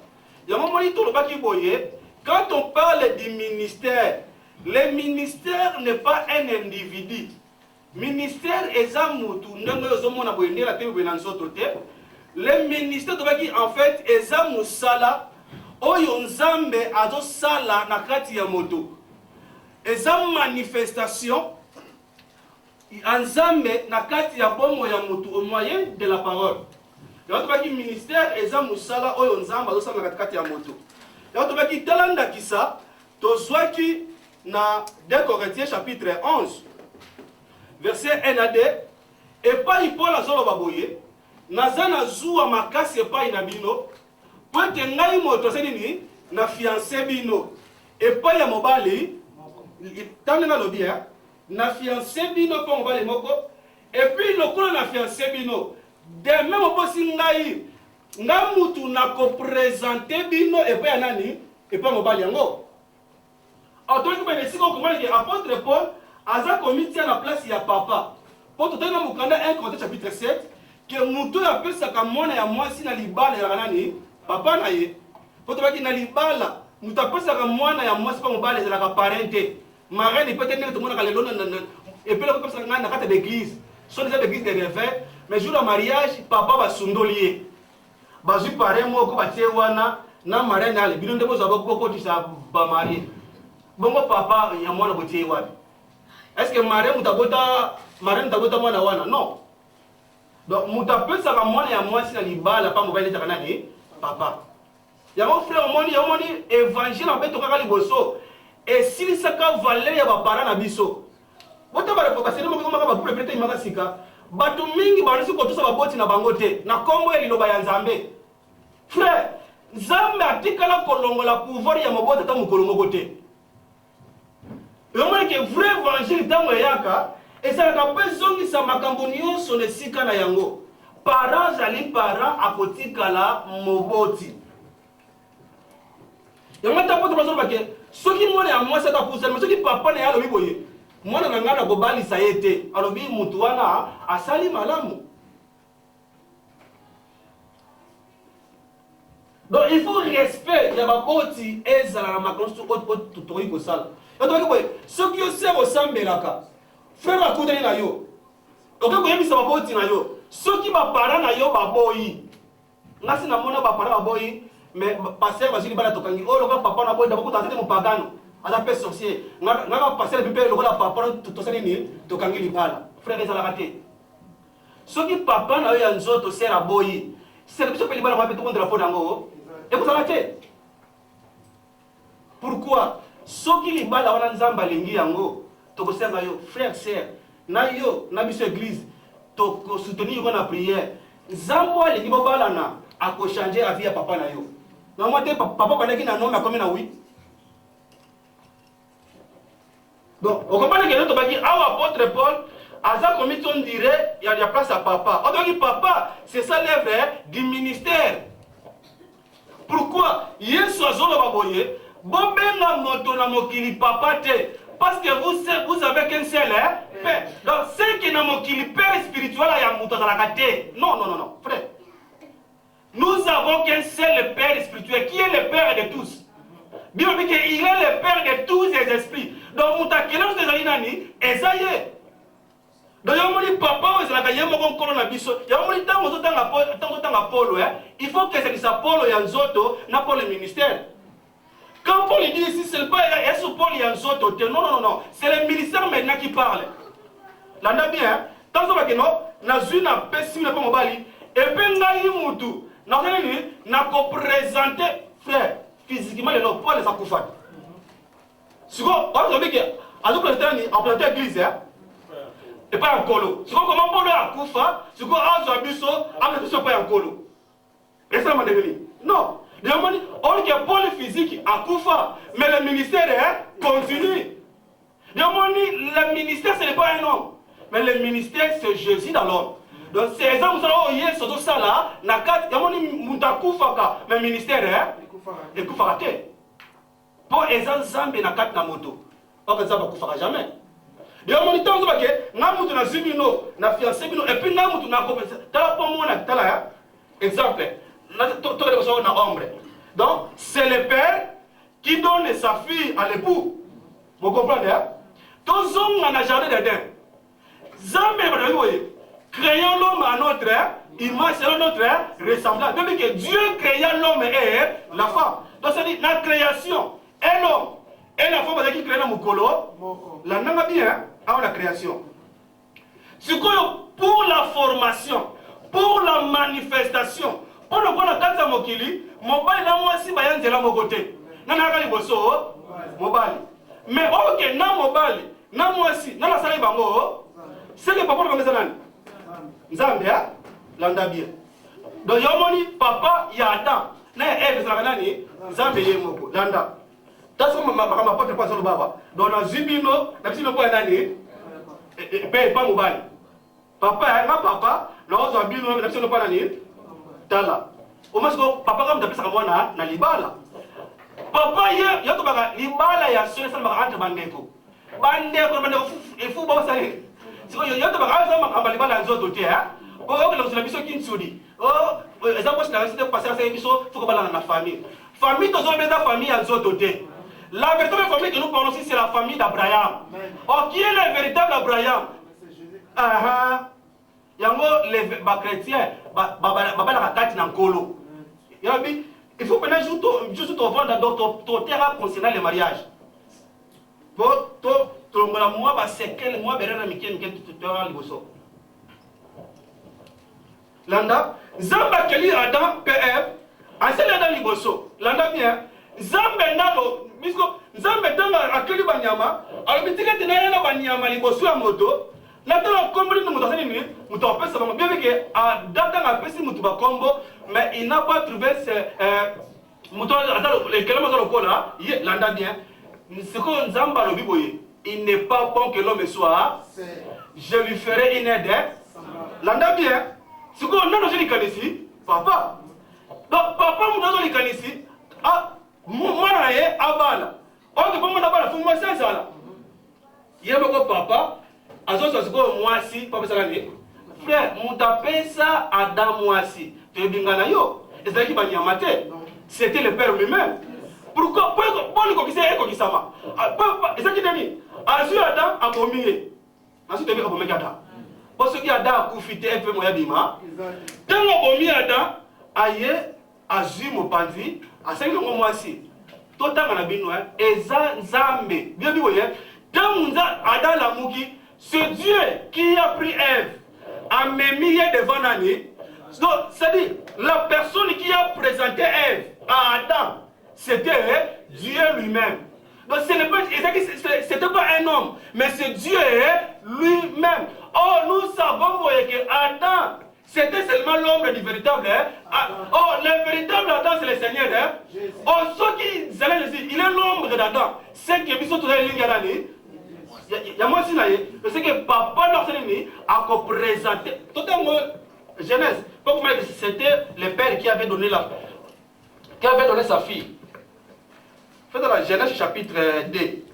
Quand on parle du ministère, le ministère n'est pas un individu. Ministère est un moutou. Le ministère en fait est un moussala. Oyonzambe azo sala na kati ya moto. Est une manifestation. Anzambe na kati ya bomo ya moto au moyen de la parole. Le ministère est un moussala oyo nzamba zo sala kati ya moto. Yatobaki talanda kisa tozwaki na 2 Corinthiens chapitre 11 verset 1 à 2 et pas Paul azolo baboye nazana zuwa makasi epai na bino po ete ngai moto senini na fiancé bino epai ya mobali tanga lobi na fiancé bino po mobali moko et puis lokolo na fiancé bino de même oposi ngai ngamutu na ko présenter bino et pas nani et pas mobali yango autour que les siko comment dire apôtre Paul aza comité à la place ya papa pour tout na mukanda 1 Corinthiens chapitre 7 que mutu ya pesa ka mwana ya mwasi na libala ya nani papa na ye pour to baki na libala mutu pesa ka mwana ya mwasi pa mobali za ka parente marraine peut-être tout monde ka lelo et puis le pesa na kata d'église sont des églises de réveil mais jour de mariage papa va sundolier bazu pare moko batie wana na marraine ale bino ndebo za boko tisa ba marié bongo papa ya mwana botie wana est-ce que marraine mutabota mwana wana non donc mutapesa ka mwana ya mwasi na libala pa mobile taka nani papa ya mon frère omoni ya omoni évangile abeto kaka liboso et s'il saka valeur ya ba parents na biso bota ba repoka sene moko maka ba pour peut-être imaka sika bato mingi banisi kotosa baboti na bango te na kombo ya liloba ya Nzambe frère Nzambe atikala kolongola pouvoir ya mobota ta mokolo moko te yomona ke vrai évangile tango yaka esalaka mpe zongisa makambo nyonso na esika na yango parent zali parent akotikala moboti yango ta poto bazoloba ke soki mwana ya mwasi akapusana soki papa na ye alobi boye mwana na ngai nakobalisa ye te alobi mutu wana asali malamu. Donc il faut respect ya baboti ezala na makambo tokoki kosala Ce qui est au Sambelaka, frère à côté de yo. Ok, vous avez mis ça à boti na yo. Ce qui va parler na yo, va boy. Là, c'est na mona va parler à boy, mais passer va juste balato kangi. Oh, le gars papa na boy, d'abord quand t'as mon pagano, à la paix sorcier. N'a passer le bébé, le gars papa, tout ça ni, to kangi libala. Frère, ça l'a raté. Ce qui papa na yo yanzo to sert à boy. C'est le petit libala va peut tout drapeau d'ango. Et vous arrêtez. Pourquoi? Ce qui libala wana nzamba lingi yango, to ko sert yo, frère, sœur. Na yo, na biso église, to soutenir la prière. Zambo les niveaux balana, a ko changer la vie à papa na yo. Na moi te papa bandaki na nom mais comme na oui. Donc, on comprend que notre baki a apôtre Paul, Aza comme on dirait, il y a place à papa. On dit papa, c'est ça l'œuvre du ministère. Pourquoi? Yesu azolo baboye, bobenga moto na mokili papa te. Parce que vous avez qu'un seul père. Donc, c'est qui n'a mon père spirituel à non, non, non, non, frère. Nous avons qu'un seul père spirituel qui est le père de tous. Bien dit qu'il est le père de tous les esprits. Donc, vous avez des alinani, et ça y est. Donc, il y a papa, il y a un corona biso, il y a un temps Paul, il faut que c'est Paul et Anzoto, n'a pas le ministère. Quand Paul dit ici, c'est pas Paul et Anzoto, non, non, non, c'est le ministère maintenant qui parle. Là, on a bien, tant que non, na zui na pesi na pas mobali, et puis na yimutu, na ko présenter frère physiquement les Paul les akufat. Si vous avez dit que à nous présenter en planter l'église, et pas en colo. Si vous comment Paul a akufa, si vous avez abisso, abisso pas en colo. Et ça m'a devenu. Non. On dit que Paul physique akufa, mais le ministère continue. Le ministère ce n'est pas un homme, mais le ministère c'est Jésus dans l'homme. Donc c'est ça vous allez oyer sur tout ça là, na kat yamoni mutakufa ka, mais ministère ekufa raté. Pour ezan zambe na kat na moto. On va zamba kufa jamais. Yamoni tanzo ba ke na mutu na zibino, na fiancé bino et puis na mutu na ko tala po mo na tala exemple. Na to les na ombre. Donc c'est le père qui donne sa fille à l'époux. Vous comprenez? Tous hommes dans le jardin d'Éden. Créons l'homme à notre image, selon notre ressemblance. Depuis que Dieu créa l'homme et la femme. Donc c'est la création. Et l'homme et la femme qui créent le mukolo. La nanga bien à la création. C'est pour la formation, pour la manifestation, pour le bon atteindre mokili, mobile na moi si bayan zela mokote. Nana kali boso mobile. Mais ok, na mobile, na moi si, na la sala bango, c'est que papa comme ça nan. Zambia, landa bien. Donc yomoni papa ya ata, na eve za nani, Zambia yemoko, landa. Taso mama pote pas sur baba. Donc na zibino, na bisino ko nani, pas mobile. Papa, na papa, na ozo bino na bisino pas nani. Tala. Au moins papa comme d'appeler ça moi na libala. Papa ye yato baka libala ya sole sa baka entre bandeko. Bandeko il faut pas ça. C'est que yato baka ça makamba libala nzo doté hein. Oh que le biso kinsudi. Oh exemple c'est la passer ça biso faut que bala na famille. Famille tozo beza famille nzo doté. La véritable famille que nous parlons ici c'est la famille d'Abraham. Oh qui est le véritable Abraham? Ah yango les chrétiens baba la kati na nkolo. Il faut maintenant juste vendre ton terrain concernant le mariage. Pour moi, c'est quel mois berena miken tout liboso. Landa, Zamba keli Adam PF, ansel Adam liboso. Landa bien, Zamba nalo, misko Zamba tanga akeli banyama, albitika tenayana banyama liboso ya moto. La tala compris nous dans une minute, nous t'en fait ça bien que à data na pesi mutu ba combo, mais il n'a pas trouvé ce mutu le kelama za lokola, il landa bien. Ce que Nzamba lobi boye, il n'est pas bon que l'homme soit, je lui ferai une aide. Landa bien. Ce que on a dans les ici, papa. Donc papa nous dans les ici, ah moi na ye abala. On que pas moi na bala, faut moi ça là. Il y a beaucoup papa. Mwasi, papa salani. Frère, mutapesa Adam Mwasi. Tu es bingana yo. C'était le père lui-même. Pourquoi? Pour le coquisser et coquissama. Et ça qui est dit, Azu Adam a commis. Ensuite, il a commis Adam. Parce que Adam a profité un peu moyen d'ima. Tant qu'on a commis Adam, aïe, Azu Mopandi, à 5 mois aussi. Tout le temps, on a bien nous, et Zambe. Bien dit, voyez, tant qu'on a Adam la Mouki, ce Dieu qui a pris Ève, a mis devant l'année. C'est-à-dire, la personne qui a présenté Ève à Adam, c'était Dieu lui-même. Donc ce n'était pas un homme, mais c'est Dieu lui-même. Or, nous savons que Adam, c'était seulement l'ombre du véritable. Or, le véritable Adam, c'est le Seigneur. Or, ceux qui allaient dire, il est l'ombre d'Adam. C'est que nous sommes tous les lignes. Il y a moi aussi, c'est que papa a présenté. Totalement, Genèse. C'était le père qui avait donné sa fille. Faites dans la Genèse chapitre 2.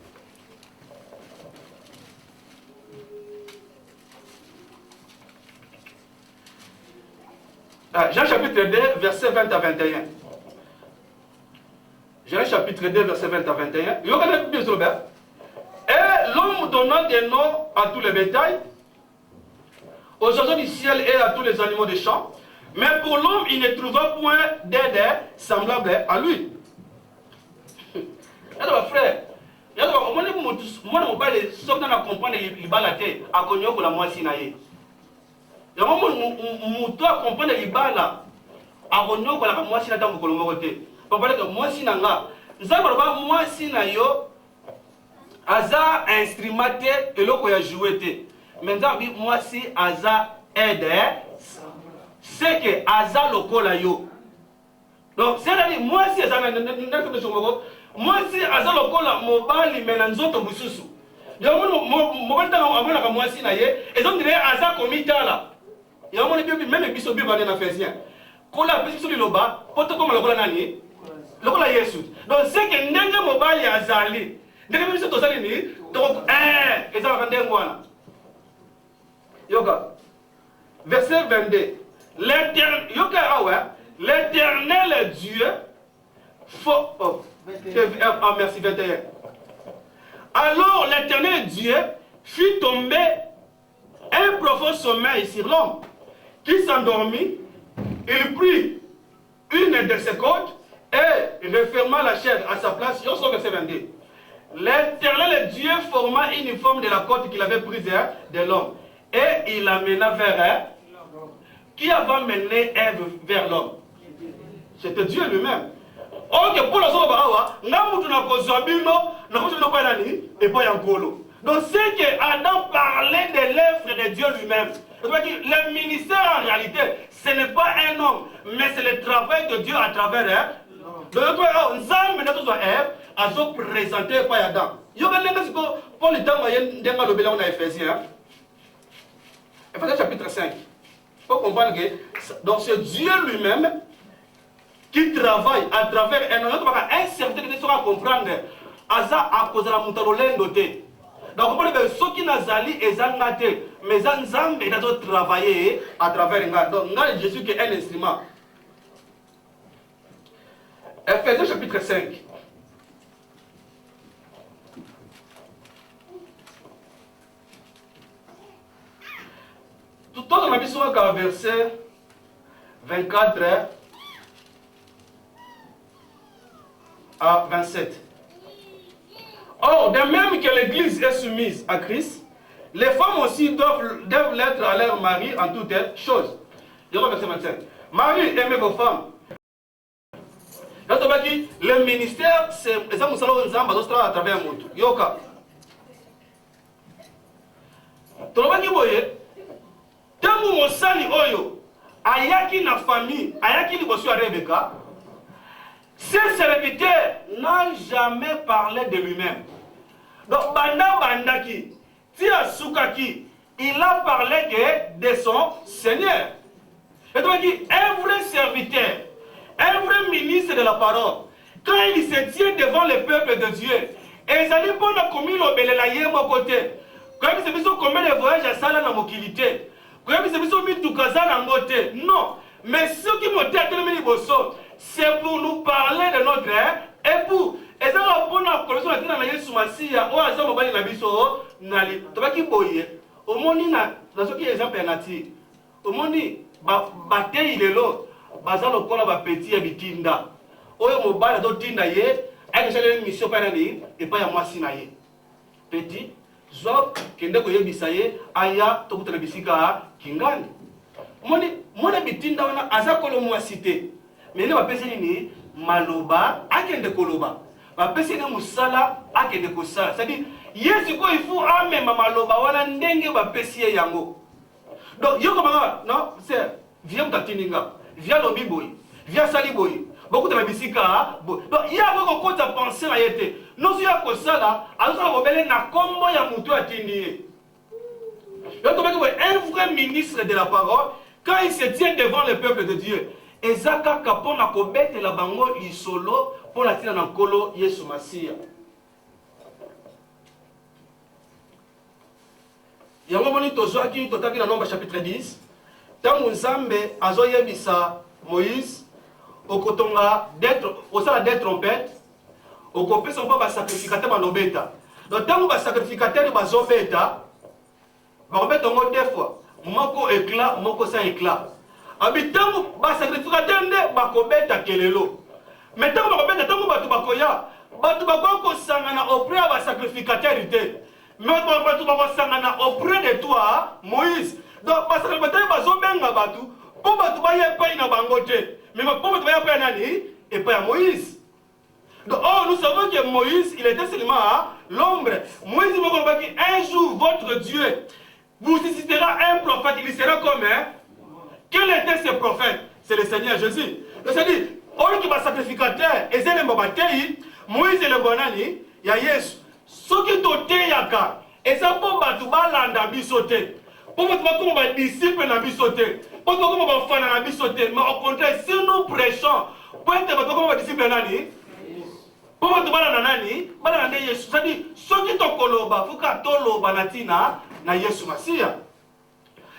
Genèse chapitre 2, verset 20 à 21. Genèse chapitre 2, verset 20 à 21. Il y a bien sûr, et l'homme donnant des noms à tous les bétails, aux oiseaux du ciel et à tous les animaux des champs. Mais pour l'homme, il ne trouva point d'aide semblable à lui. Alors, frère, moi, je ne comprends pas les balatés à cogner pour la moitié. Je ne comprends pas les balats à cogner pour la moitié de la moitié. Pour parler de moitié, nous avons moitié Aza instrumenté et l'eau qui a joué. Maintenant, moi si Aza aide, c'est que Aza le colayo. Donc, c'est-à-dire, moi si Aza moi si Aza le cola, mobile, mais dans d'autres boussus. Donc, moi si naïe, et donc, Aza comité là. Il y a un moment même biso biba dans Ephésien. Cola, biso biloba, poto comme le cola nani, le cola Yesu. Donc, c'est que n'enga mobile Azali. Donc, verset 22. L'éternel Dieu, merci 21. Alors l'éternel Dieu fit tomber un profond sommeil sur l'homme qui s'endormit. Il prit une de ses côtes et referma la chair à sa place. Verset 22. L'éternel Dieu forma une forme de la côte qu'il avait prise de l'homme. Et il l'amena vers elle. Qui avait mené Ève vers l'homme? C'était Dieu lui-même. Ok, pour la zone donc c'est que Adam parlait de l'œuvre de Dieu lui-même. Le ministère en réalité, ce n'est pas un homme, mais c'est le travail de Dieu à travers elle. Donc, nous a présenté par Adam. Il y a pour le temps, il y a Ephésiens. Ephésiens chapitre 5. Il faut comprendre que c'est Dieu lui-même qui travaille à travers un certain qui sera comprendre. Aza à cause de la montagne doté. Donc, on peut ceux qui n'azali et zangate, mais zanzam et d'autres travailler à travers un gars. Donc, Jésus qui est un instrument. Ephésiens chapitre 5. Tout le monde a vu sur le verset 24 à 27. Or, de même que l'Église est soumise à Christ, les femmes aussi doivent l'être à leur mari en toutes choses. Verset 25. Marie, aimez vos femmes. Le ministère, c'est à travers le monde. Yoka. Tangu mosali oyo ayaki na famille, ayaki liboso ya Rebecca, ce serviteur n'a jamais parlé de lui-même. Donc bandaki, tia sukaki, il a parlé que de son Seigneur. Et donc un vrai serviteur, un vrai ministre de la parole, quand il se tient devant le peuple de Dieu, et ça n'est pas comme il obéit la yémo côté. Quand il se dit combien de voyages à Sala dans mobilité. Non, mais ce qui m'a dit à c'est pour nous parler de notre Et pour, et ça va pour la collection de la Yesu Masia, ou à ça, on va dire la biso, nali, tu vas qui boyer. Au monde, dans ce qui est exemple nati, au monde, bate il est là, bazar le col à petit et bitinda. Oyo mobile do tinda ye, avec une mission par année, et pas à moi sinaye. Petit, zop, kende ko yebisa ye, aya, to kutana bisika, kingani. Mona bitinda wana azakolo mwa cité. Mais ne va pas ni maloba akende koloba. Va pese ni musala akende kosala. C'est-à-dire yesu ko il faut ame maloba wana ndenge va pese yango. Donc yo komanga non, c'est viens mtatininga, viens lobi boy, viens sali boy. Beaucoup de la bisika boy. Donc il y a beaucoup kota penser na yete. Non si ya kosala, azoka bobele na kombo ya mutu atindi. Yo tombe un vrai ministre de la parole quand il se tient devant le peuple de Dieu. Ezaka kapona kobete la bango isolo pour la tina na nkolo Yesu Masia. Yango moni tozwaki totaki na Nombre chapitre 10. Tangu Nzambe azoyebisa Moïse okotonga d'être osala des trompettes okopesa mpo ba sacrificateur banobeta. Donc tangu ba sacrificateur bazobeta bakobeta ngo deux fois. Moko éclat, moko sans éclat. Abitango ba sacrificateur nde bakobeta kelelo. Mais tango bakobeta tango batu bakoya, batu bakoko sangana auprès ba sacrificateur te. Mais batu bakoko sangana auprès de toi Moïse. Donc ba sacrificateur bazobenga batu, po batu ba yepa ina bango te. Mais po batu ba yepa nani? Et pas Moïse. Donc oh, nous savons que Moïse, il était seulement l'ombre. Moïse dit un jour votre Dieu vous suscitera un prophète, il sera comme quel était ce prophète? C'est le Seigneur Jésus. C'est-à-dire, au lieu qu'il va sacrificateur, et c'est le Mbabatei, Moïse et le Bonani, il y a Yesu. Ce qui t'ote yaka, et ça pour batouba landa bisote. Pour batouba comme un disciple na bisote. Pour batouba comme un fan na bisote. Mais au contraire, si nous prêchons, pour être batouba comme un disciple nani, pour batouba landa nani, balanda Yesu. C'est-à-dire, ce qui t'ote koloba, faut qu'à toloba natina, na Yesu Masia.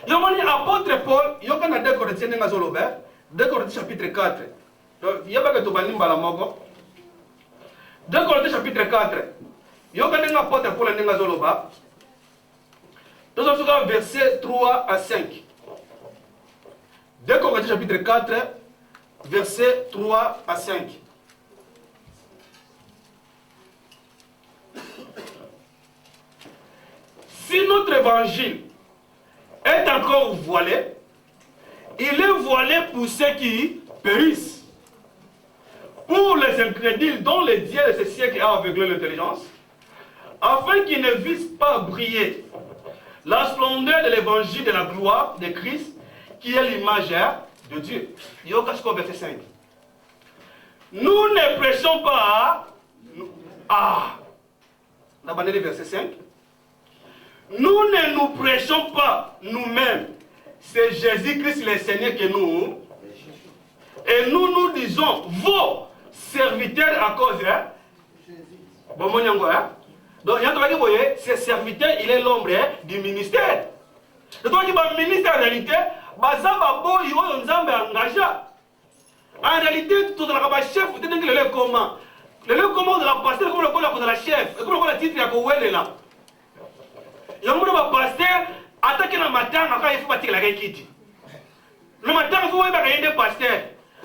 Yomani apôtre Paul, yoka na 2 Corinthiens nga zolobe, 2 Corinthiens chapitre 4. Donc yaba que to balimba la moko. 2 Corinthiens chapitre 4. Yoka nga apôtre Paul nga zoloba. Nous avons verset 3 à 5. 2 Corinthiens chapitre 4, verset 3 à 5. Si notre évangile est encore voilé, il est voilé pour ceux qui périssent, pour les incrédules dont le Dieu de ce siècle a aveuglé l'intelligence, afin qu'ils ne vissent pas briller la splendeur de l'évangile de la gloire de Christ, qui est l'image de Dieu. Yokasko verset 5. Nous ne prêchons pas on a banné le verset 5. Nous ne nous prêchons pas nous-mêmes. C'est Jésus-Christ le Seigneur que nous. Et nous nous disons, vos serviteurs à cause. Bon, mon yango, donc, ce serviteur, il est l'ombre du ministère. Donc, le ministère en réalité, en réalité, tout le chef, vous tenez le comment. Le comment de la pasteur, comme le la chef, comme le titre, il y a là. Il y a un pasteur, attaquer le matin, il faut bâtir la kiti. Le matin, il faut y avoir un pasteur.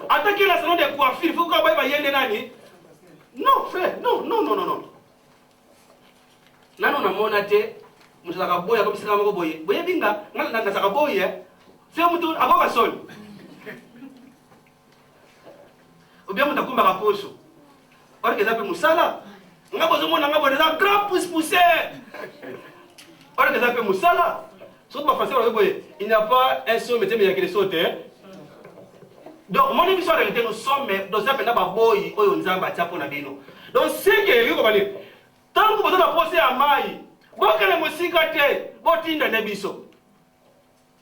Attaquer la salon de coiffure, il faut qu'il y ait un nani. Non, frère, non. Là, on a monaté, nous avons boyé comme si nous avons boyé. Boyé binga, nous avons boyé. C'est un mouton à voir sol. Ou bien, nous avons un poche. Or que ça peut moussala. Nous avons besoin d'un grand pouce-poussé. Or que ça peut moussala. Sauf que français, il n'y a pas un seul métier, mais il y a que des sautés. Donc, mon émission en réalité, nous sommes dans un pays où nous avons bâti pour nous. Donc, c'est que nous avons tant que vous avez posé à Maï, vous avez musique à terre, vous avez un nebiso.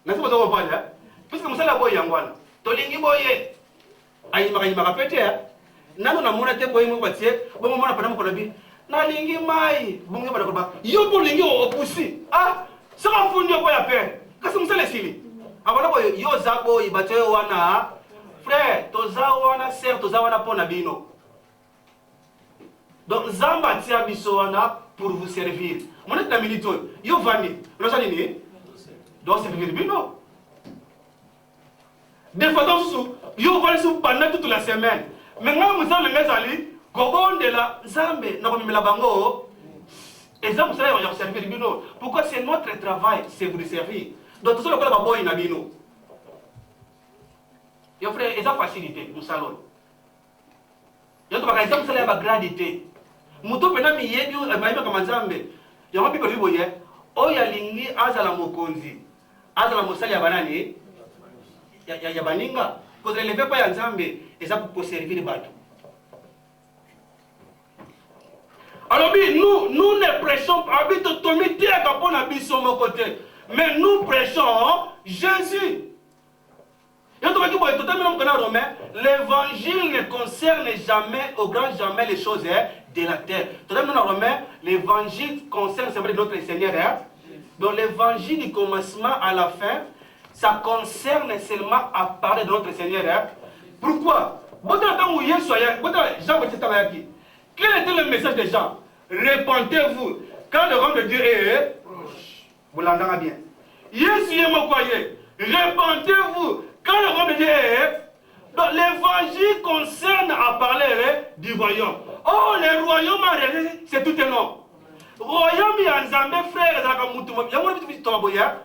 N'est-ce pas vous avez parlé? Puisque vous avez un boy yangwana. Tolingi boye. Aïe, ma répété. Nano na mona te boy mo batie, bo mo na panamo kolabi. Na lingi mai, bo mo ba kolba. Yo bo lingi o pusi. Ah, ça va fundi ko ya pe. Kasi musale sili. Abana boy yo za boy batie wana. Frère, toza wana ser, toza wana pona bino. Donc, Zamba tia bisoana pour vous servir. Mon est la minute, yo vani. Vous savez, donc servir bino. Des fois, yo vani pendant toute la semaine. Maintenant, vous savez, les ali, comment de la Zambe, n'a pas mis la bango. Et ça, vous savez, on va servir bino. Pourquoi c'est notre travail, c'est vous servir. Donc, tout ça, le cas de boy na bino. Yo frère, et ça facilité, nous salon. Yo to baka exemple, ça la gradité. Muto pena mi yebi maima kama Nzambe. Yo mapi ko liboye, o ya lingi azala mokonzi. Azala mosali ya banani? Ya baninga. Pour relever pas ya Nzambe, et ça pour servir les bateaux. Alors nous ne prêchons pas autorité à capon habite sur mon côté, mais nous prêchons Jésus. L'évangile ne concerne jamais, au grand jamais, les choses de la terre. L'évangile concerne seulement notre Seigneur. Donc l'évangile du commencement à la fin, ça concerne seulement à parler de notre Seigneur. Pourquoi? Quel était le message des gens? Répentez-vous, quand le royaume de Dieu est proche. Vous l'entendez bien. Répentez-vous, quand le royaume de Dieu est. Donc l'évangile concerne à parler du royaume. Oh, le royaume en réalité, c'est tout un nom. Royaume yanzambe frère ezalaka mutu mo yango bitu toboya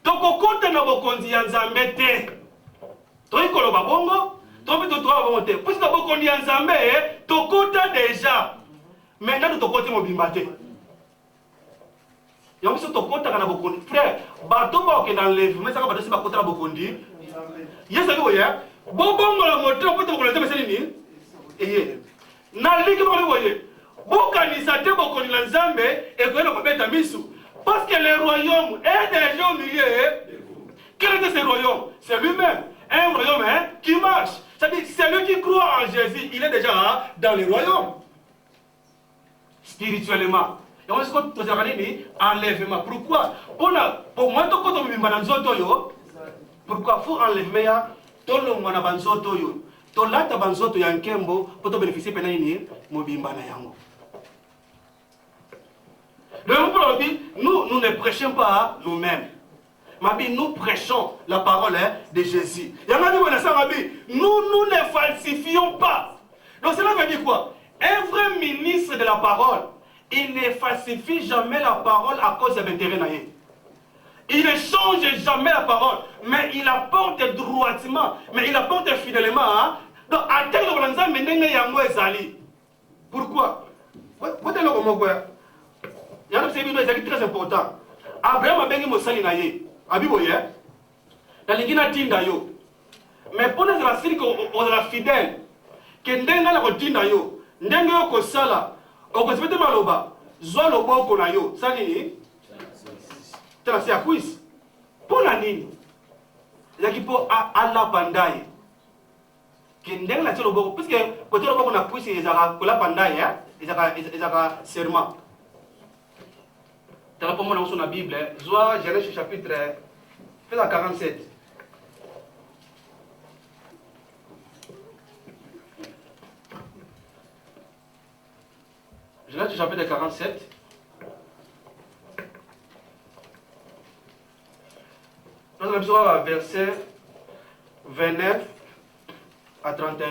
tokokota na bokonzi yanzambe te toikolo babongo tobi to toa babongo te puisque bokonzi yanzambe tokota déjà maintenant tokoti mobimba te yango so tokota kana bokonzi frère bato ba okenda enlèvement ça ka bato si bakota na bokonzi yesa ko ya bobongo la moto poto bokonzi te meseli ni eye na liki ko boye bokanisa te bokonzi na Nzambe et que le kobeta misu parce que le royaume est déjà au milieu. Quel était ce royaume? C'est lui-même. Un royaume qui marche. C'est-à-dire celui qui croit en Jésus, il est déjà dans le royaume. Spirituellement. Et on se compte tous les enlèvement. Pourquoi? Pour moi, pourquoi faut enlever tout le monde à banzoto yo? To lata banzoto ya nkembo pour te bénéficier pena ini mobimba na yango. Nous ne prêchons pas nous-mêmes. Nous prêchons la parole de Jésus. Nous ne falsifions pas. Donc cela veut dire quoi? Un vrai ministre de la parole, il ne falsifie jamais la parole à cause de l'intérêt. Il ne change jamais la parole, mais il apporte droitement, mais il apporte fidèlement. Donc à tel moment, pourquoi? C'est très important. Abraham a bien mosali na ye. Abiboye. Na lingina tinda yo. Mais pour nous la siri ko la fidèle. Que ndenga la ko tinda yo. Ndenga yo ko sala. O ko sepete maloba. Zo lo boko na yo. Sali ni. Tala si akwis. Pour la nini. Yaki po ala bandai. Que ndenga la tolo boko parce que côté lo boko na kwisi ezaka ko la bandai ezaka serment. Dans la Bible, Zoa, Genèse chapitre 47. Genèse chapitre 47. Nous allons verset 29 à 31.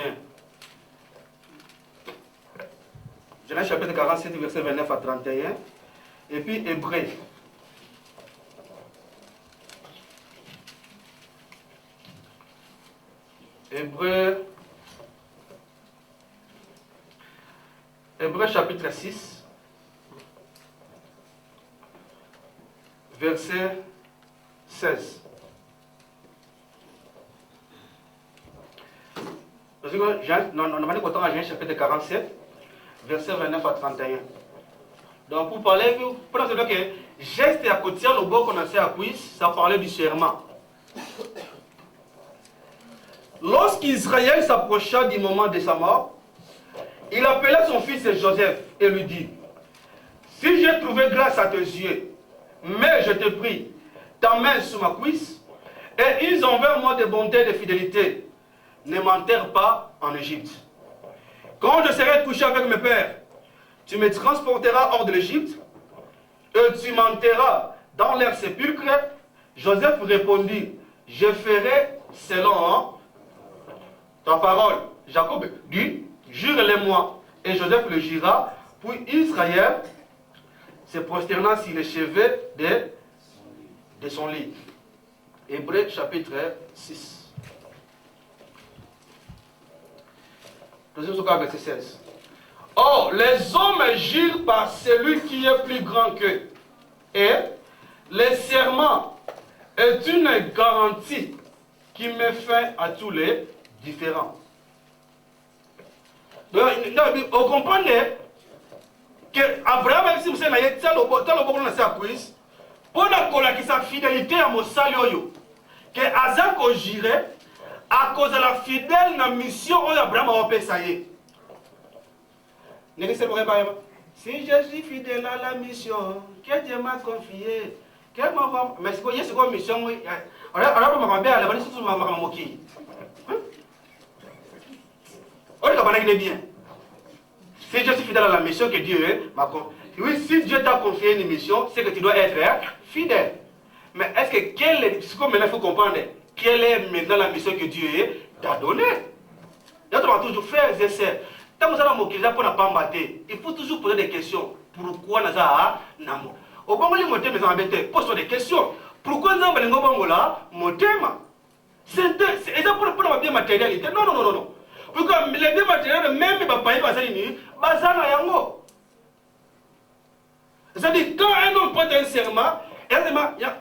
Genèse chapitre 47, verset 29 à 31. Et puis Hébreu. Hébreu chapitre 6, verset 16. Normalement, quand on a Genèse chapitre 47, verset 29 à 31. Donc pour parler, pour dire que geste à côté le beau qu'on a fait à cuisse, ça parlait du serment. Lorsqu'Israël s'approcha du moment de sa mort, il appela son fils Joseph et lui dit: si j'ai trouvé grâce à tes yeux, mais je te prie, ta main sur ma cuisse, et ils envers moi de bonté et de fidélité, ne m'enterre pas en Égypte. Quand je serai couché avec mes pères, tu me transporteras hors de l'Égypte, et tu m'enterras dans leur sépulcre. Joseph répondit, je ferai selon ta parole. Jacob dit, jure-le-moi. Et Joseph le jura. Puis Israël se prosterna sur les chevet de son lit. Hébreux chapitre 6. Verset 16. Or, les hommes jurent par celui qui est plus grand qu'eux. Et le serment est une garantie qui met fin à tous les différends. Donc, vous comprenez que Abraham, même si vous savez, pour sa fidélité à Mosalioyo, que Azak au juré, à cause de la fidèle na mission où Abraham a opéré ça y est. Si je suis fidèle à la mission que Dieu m'a confiée, mais c'est quoi la mission? On est bien. Si je suis fidèle à la mission que Dieu m'a confiée, oui, si Dieu t'a confié une mission, c'est que tu dois être fidèle. Mais est-ce que c'est comme il faut comprendre, quelle est maintenant la mission que Dieu t'a donnée? Il faut toujours faire des essais. Tant que vous avez moqué, il faut toujours poser des questions. Pourquoi nous avons namo? Au bon moment, les gens posent des questions. Pourquoi nous avons des c'est pour la bien matérialité. Non, non, non, non. Pourquoi les biens matériels, même les papas, c'est-à-dire, quand un homme prend un serment, il y a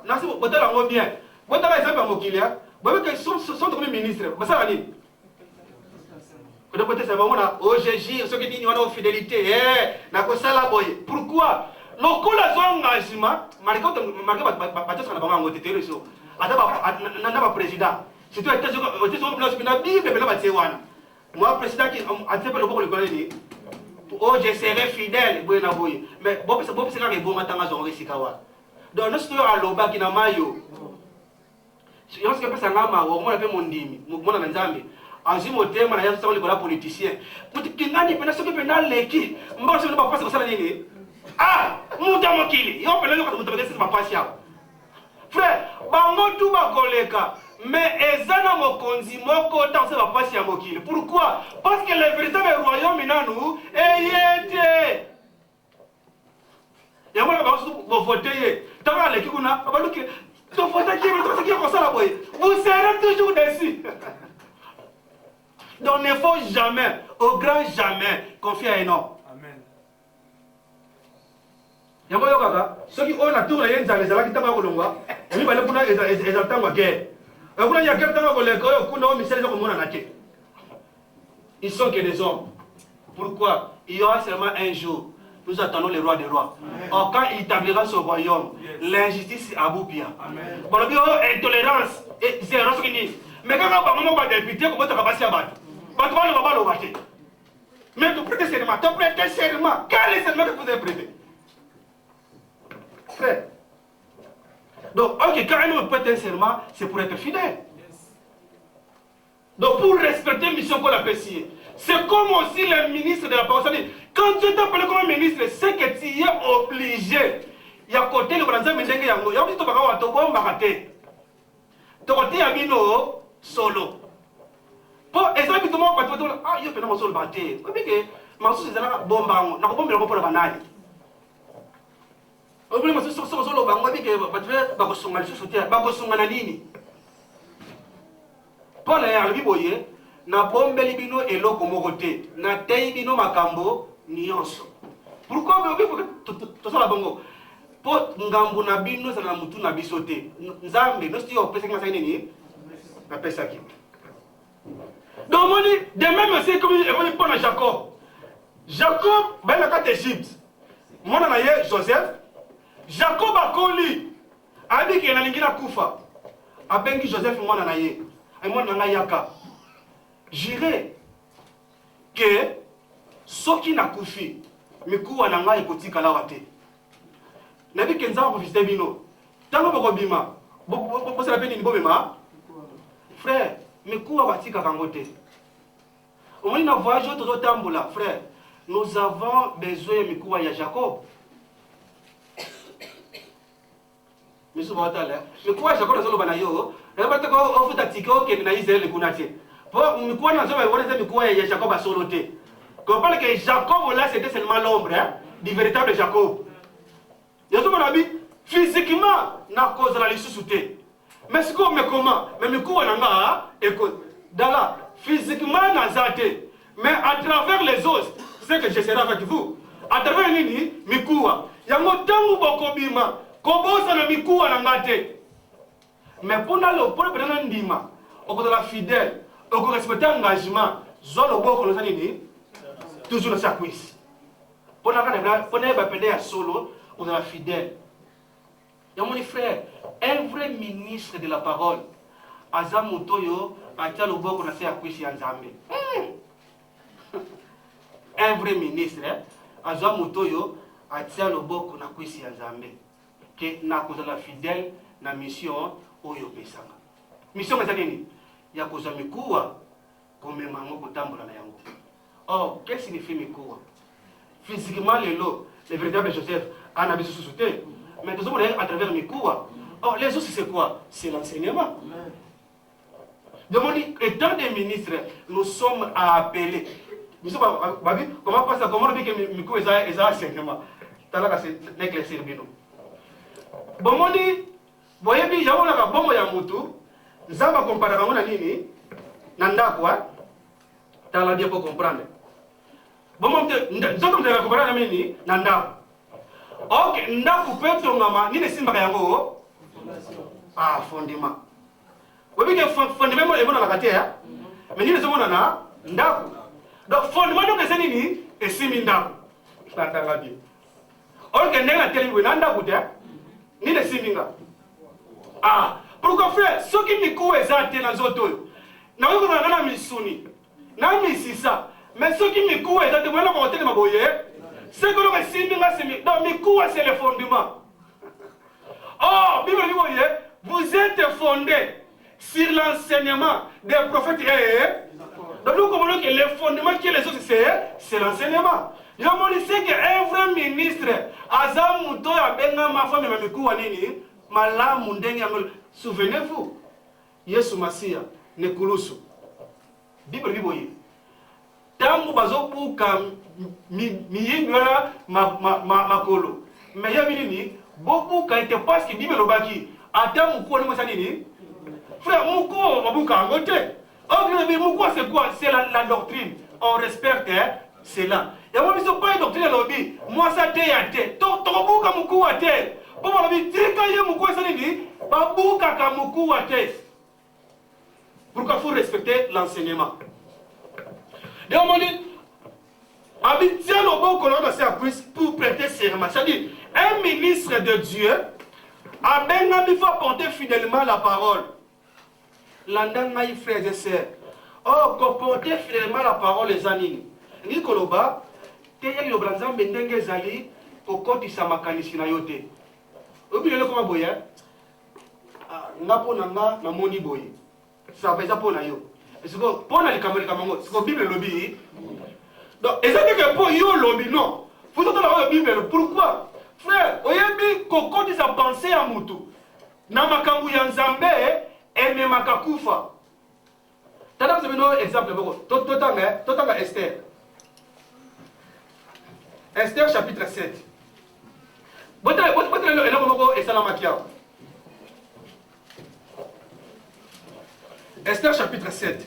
Nancy, vous avez bien. Vous avez un exemple à Mokilia, vous avez son premier ministre, vous avez oh, j'ai ceux qui disent qu'on a fidélité, pourquoi? Le coup là, son engagement, président. Si tu es moi, président qui a fait le bon le oh, je serai fidèle, mais bon, c'est quand même bon matin à Zorikawa. Donc, nous sommes à l'Oba qui n'a maillot. Je pense que c'est un homme, on a fait mon dîme, mon ensemble. En ce moment, on a fait les politiciens. Pour que Nani peut se faire dans l'équipe, moi, je ne vais pas passer comme ça. Ah, mon dame, il y a un peu de passion. Frère, tout va coller. Mais Ezana Mokonzi, Moko, dans ce va passer à Mokil. Pourquoi? Parce que le véritable royaume, nous, est yété. Et moi, je vais voter. Tant que l'équipe, vous serez toujours déçus. Donc, ne faut jamais, au grand jamais, confier à un homme. Amen. Ceux qui ont la tour, les gens qui ont la tour, ils sont que des hommes. Pourquoi? Il y aura seulement un jour. Nous attendons le roi des rois. Or, quand il établira son royaume, l'injustice à bout bien. Bon, intolérance et zéro ce qu'il dit. Mais quand on va député, comment tu vas passer à battre? Mais tu prêtes serment. Quel est le serment que vous avez prêté? Frère. Donc, ok, quand un homme prête un serment, c'est pour être fidèle. Donc, pour respecter la mission qu'on a appréciée, c'est comme aussi le ministre de la parole. Quand tu t'appelles comme ministre, c'est que tu es obligé. Il y a côté le Brazil, mais il y a un peu de solo. Pour exactement, ah, il y a un solo batté. Parce que ma source est là, bomba, n'a pas bombe pour la banane. Au bout de ma source, solo, bango, que Paul est arrivé, boye, na bombe libino et l'eau comme côté, na taïbino makambo, nyonso. Pourquoi tout ça la bongo? Pour ngambo na bino, ça na mutu na bisote. Nzambe, nous sommes au président Saïnini, na Pesaki. Donc, on dit, de même aussi, comme il pour Jacob. Jacob, ben la carte d'Égypte. Mon anaye, Joseph. Jacob a connu. A dit qu'il y a un Koufa. A bengi Joseph, mon anaye. Et mon anaye yaka. J'irai que ceux qui n'a koufi, mais kou ananga et koti kalawate. N'a dit qu'il y a un visité bino. Tant que vous bima, vous savez ni bobema. Frère, mais kou abati kakangote. Au moins, il y a un voyage autour de Tamboula, frère. nous avons besoin de mikuwa ya Jacob. Misu bawatala. Mikuwa ya Jacob na zolo banayo. Rabata ko ofuta tiko ke na Israel kunate. Pour mikuwa na zolo wona mikuwa ya Jacob asolote. Comprenez que Jacob là c'était seulement l'ombre du véritable Jacob. Yazo monabi physiquement na cause la lisusuté. Mais ce qu'on me comment? Mais mikuwa nanga écoute. Dala physiquement na zate. Mais à travers les os, c'est que je serai avec vous. À travers nini mikuwa. Yango tangu bokobima. Kobosa na mikuwa na ngate. Mais pour le ndima, on peut être fidèle, on peut respecter l'engagement. Zolo boko le nini toujours sa cuisse. Pour ne pas solo, on est fidèle. Et mon frère, un vrai ministre de la parole, Azamutoyo, a tia le boko na sa cuisse yanzambe. Un vrai ministre, Azamutoyo, a tia le boko na cuisse yanzambe. Que na kozala fidèle na mission oyo pesanga. Mission ezali ya kozala mikuwa komema ngo kotambola na yango. Oh, qu'est-ce que signifie mikuwa? Physiquement le véritable Joseph a besoin de soutenir. Mais nous sommes à travers mikuwa. Oh, les autres c'est quoi? C'est l'enseignement. Donc étant des ministres, nous sommes appelés. Nous sommes comment passe comment on dit que mikuwa est enseignement. Talaka c'est l'éclaircir bino. Bomoni boyebi yawo na bombo ya mutu nzamba compara bango na nini na ndako tala bien pour comprendre bombo nzoto mtaka compara na nini na ndako. OK, ndako peto ngama nini simba yango fondement boyebi ke fondement mo ebona la katia mais nini zomona na ndako. Donc fondement donc c'est nini esimi ndako tanga bien. OK, ndenge na tele we na ndako te ni le siminga. Pourquoi frère, ceux qui mikou ezate na zoto. Na wiko na misuni. Na misisa. Mais ceux qui mikou ezate wala ko tele maboye. C'est que le siminga c'est donc mikou c'est le fondement. Oh, Bible dit voyez, vous êtes fondés sur l'enseignement des prophètes donc nous comprenons que le fondement qui est les autres c'est l'enseignement. Je me dis qu'un vrai ministre, Azamuto a benga ma femme et ma mikuwa nini, malamu ndenge angol. Souvenez-vous, Yesu Masia ne kulusu. Bible biboye. Tangu bazobuka miyingwa makolo. Mais ya nini, bobuka était parce que Bible lobaki. Ata muko ni mosa nini? Frère, muko babuka ngote. Oh, muko c'est quoi? C'est la doctrine. On respecte cela. Il y a pas de doctrine lobby. Moi ça te yate. Tobuka muku wate. Pour moi lobby trika ye muku sanini. Babuka ka muku wate. Pourquoi faut respecter l'enseignement? Et on dit habitez le bon colon de service pour prêter serment. C'est-à-dire un ministre de Dieu a bien il faut porter fidèlement la parole. L'andana y frères et sœurs. Oh, pour porter fidèlement la parole les années. Ni koloba teya lo branzambe ndenge zali kokotisa makanisi na yote obile koma boya ngapo nanga na moni boye ça va pour na yo est-ce que pour na likameli kamango c'est que Bible lobby donc ezali que pour yo lobby non faut tout la Bible. Pourquoi frère oyebi kokotisa penser à mutu na makambu ya nzambe eme makakufa tala vous avez un exemple boko totanga Esther. Esther chapitre 7. Esther chapitre 7.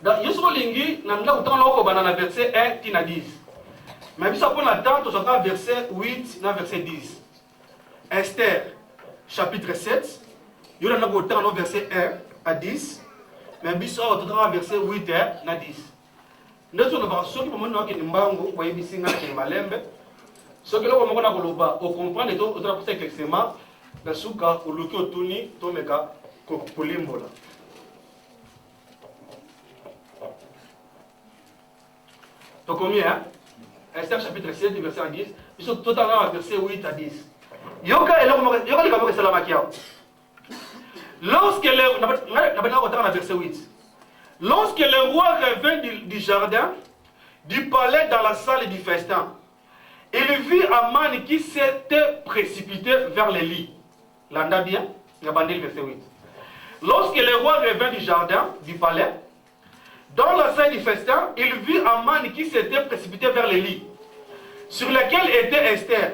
Dans Yusuf Lingi, nous avons verset 1 à 10. Mais si on attend, nous avons verset 8 à verset 10. Esther chapitre 7. Nous avons verset 1 à 10. Mais biso au verset 8 na 10. Nous avons soki pomona ke mbango kwa bisinga ke malembe. Soki lo moko na koloba o comprendre to o trapo exactement na suka o luki otuni to meka ko polimbola. To combien Esther chapitre 7 verset 10, biso totalement verset 8 à 10. Yoka le kamo salama kiao. Lorsque le verset 8,
Lorsque le roi revint du jardin, du palais dans la salle du festin, il vit Aman qui s'était précipité vers le lit. L'anda bien, il y a bandé le verset 8. Lorsque le roi revint du jardin, du palais, dans la salle du festin, il vit Aman qui s'était précipité vers le lit, sur lequel était Esther.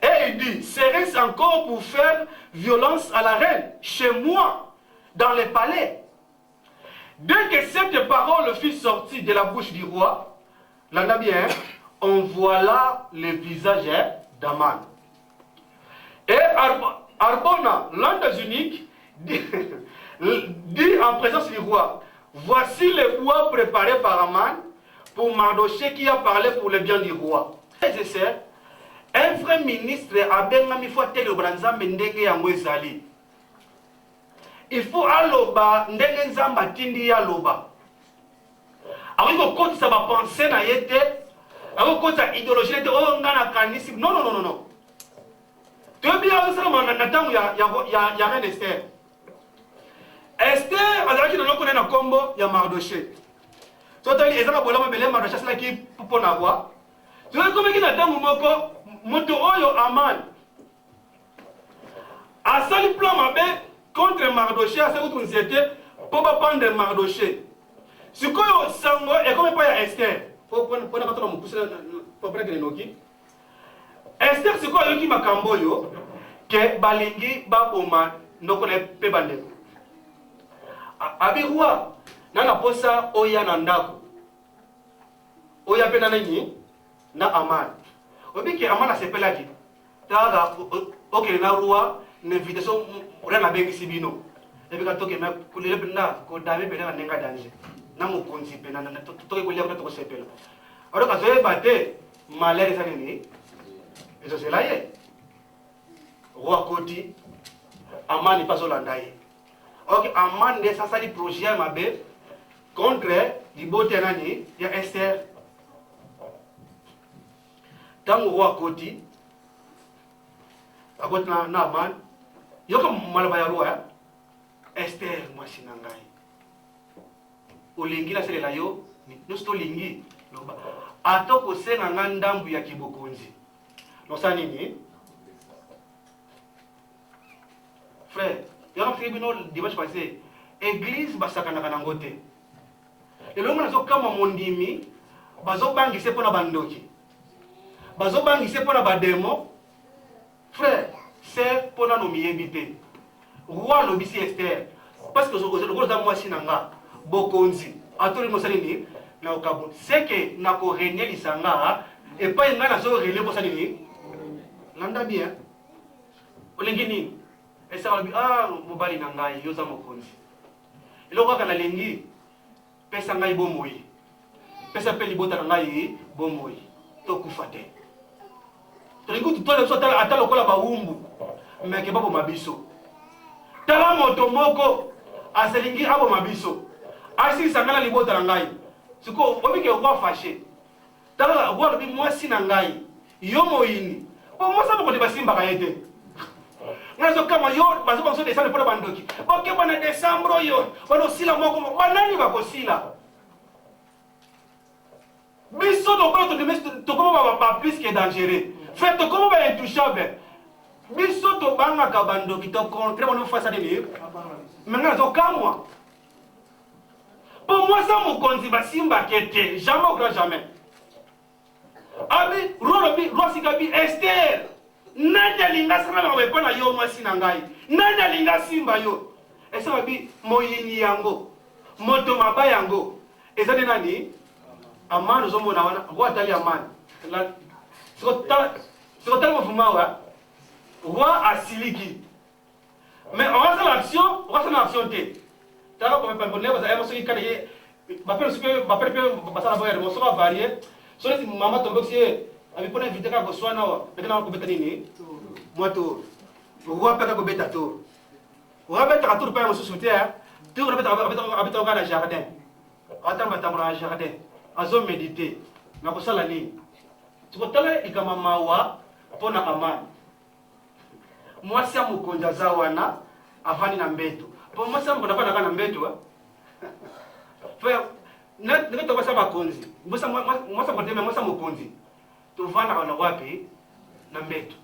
Et il dit, serait-ce encore pour faire violence à la reine, chez moi, dans le palais? Dès que cette parole fut sortie de la bouche du roi, l'anda bien, on voila le visage d'Aman. Et Arbona, l'un des uniques, dit en présence du roi, voici le bois préparé par Aman pour Mardoché qui a parlé pour le bien du roi. Et c'est un vrai ministre a bien mis foi tel obranza mendenge ya mwezali. Il faut aloba ndenge nzamba tindi aloba. Alors il faut qu'on ça va penser na yete, alors qu'on ça idéologie de oh ngana kanisi. Non non non non non. Tu es bien ça na tangu ya reine Esther. Esther azaki na lokona na kombo ya Mardoché. Totali ezaka bolama bele Mardoché sala ki pour na roi. Tu es comme qui na tangu moko moto oyo Aman. Asali plan mabe contre Mardoché, à ce que nous étions pour prendre Mardoché. Ce que nous savons, et comme pas Esther, pour prendre les noki. Esther, ce que nous avons Makamboyo, que Balingi, Baboma, nous connaissons pas Bande. Abirwa, Nana Posa, Oya Nandako. Oya Penanani, na Aman. Obi que Aman a s'appelé là. Taga, ok, na roi. Une invitation pour la bengi sibino. Et puis quand on est pour les bena, quand David bena n'enga danger. Na mo konzi pena na to ko liya ko to sepela. Alors quand je batté malheur ça nini. Et c'est là yé. Roi Koti Aman pas Holandaye. OK, Aman de ça sali projet mabe contre libote nani ya Esther. Tant roi Koti akot na Aman yoka malaba ya roi Esther mwasi na ngai olingi na selela yo nosto lingi loba atoko senga nga ndambu ya kibokonzi nosa nini frère yoka tribunal dimanche passé église basakana kana ngote lelo mona zo kama mondimi bazo bangise pona bandoki bazo bangise pona bademo frère c'est pour nous éviter. Roi l'obisi Esther. Parce que le gros moi sinanga, bokonzi, à tout le monde salini, na okabon. C'est que na ko régner lisanga et pas une na so régner pour salini. Landa bien. Olengini. Et ça va ah mobali nanga yoza mokonzi. Il aura kana lengi pesa ngai bomoi. Pesa peli bota ngai bomoi. To kufate. Écoute, toi, tu as le col à Baumbu, mais qui est pas pour ma biso. Tu as mon tomoko, à Selingi, à ma biso. Ainsi, ça m'a libéré de l'angaï. C'est quoi, on dit que roi fâché. Tu as le roi de moi si n'angaï. Yomoini. Pour moi, ça me connaît pas si m'bagaïté. Nous avons comme yo, parce qu'on se descend pour la bandoki. Ok, on est décembre, yo, on aussi la mort comme on va aussi là. Biso, tu pas plus que dangereux. Fait comment va intouchable. Biso to banga kabando qui te contre on face à des maintenant to moi. Pour moi ça mon konzi ba simba kete jamais au grand jamais. Abi rolobi rosikabi Esther. Nanda linga sana ba wepo na yo mwasi na ngai. Nanda linga simba yo. Et ça bi moyini yango. Moto mabaya yango. Ezade nani? Amani zomo na wana. Roi tali amani. La c'est tellement fumant, roi a siliki. Mais on va faire l'action, on va faire l'action. Tu as comme un peu de parce que je suis ma père passer la voie de mon soir varié. Sur les maman tombe aussi, avec pour inviter à Goswana, maintenant on peut tenir. Moi tout, roi peut que bête tout. Roi bête à tout pas mon soutien. Tu répètes avec ton gars jardin. Attends, attends, dans le jardin. À zone méditer. Na ko sala ni. Tu vois tala ikama mawa pona Aman. Moi si amukonja zawana avani na mbeto. Po moi si amukonja na mbeto. frère ndenge tokasa bakonzi mwasa moteme mwasa mokonzi tovandaka na wapi na mbeto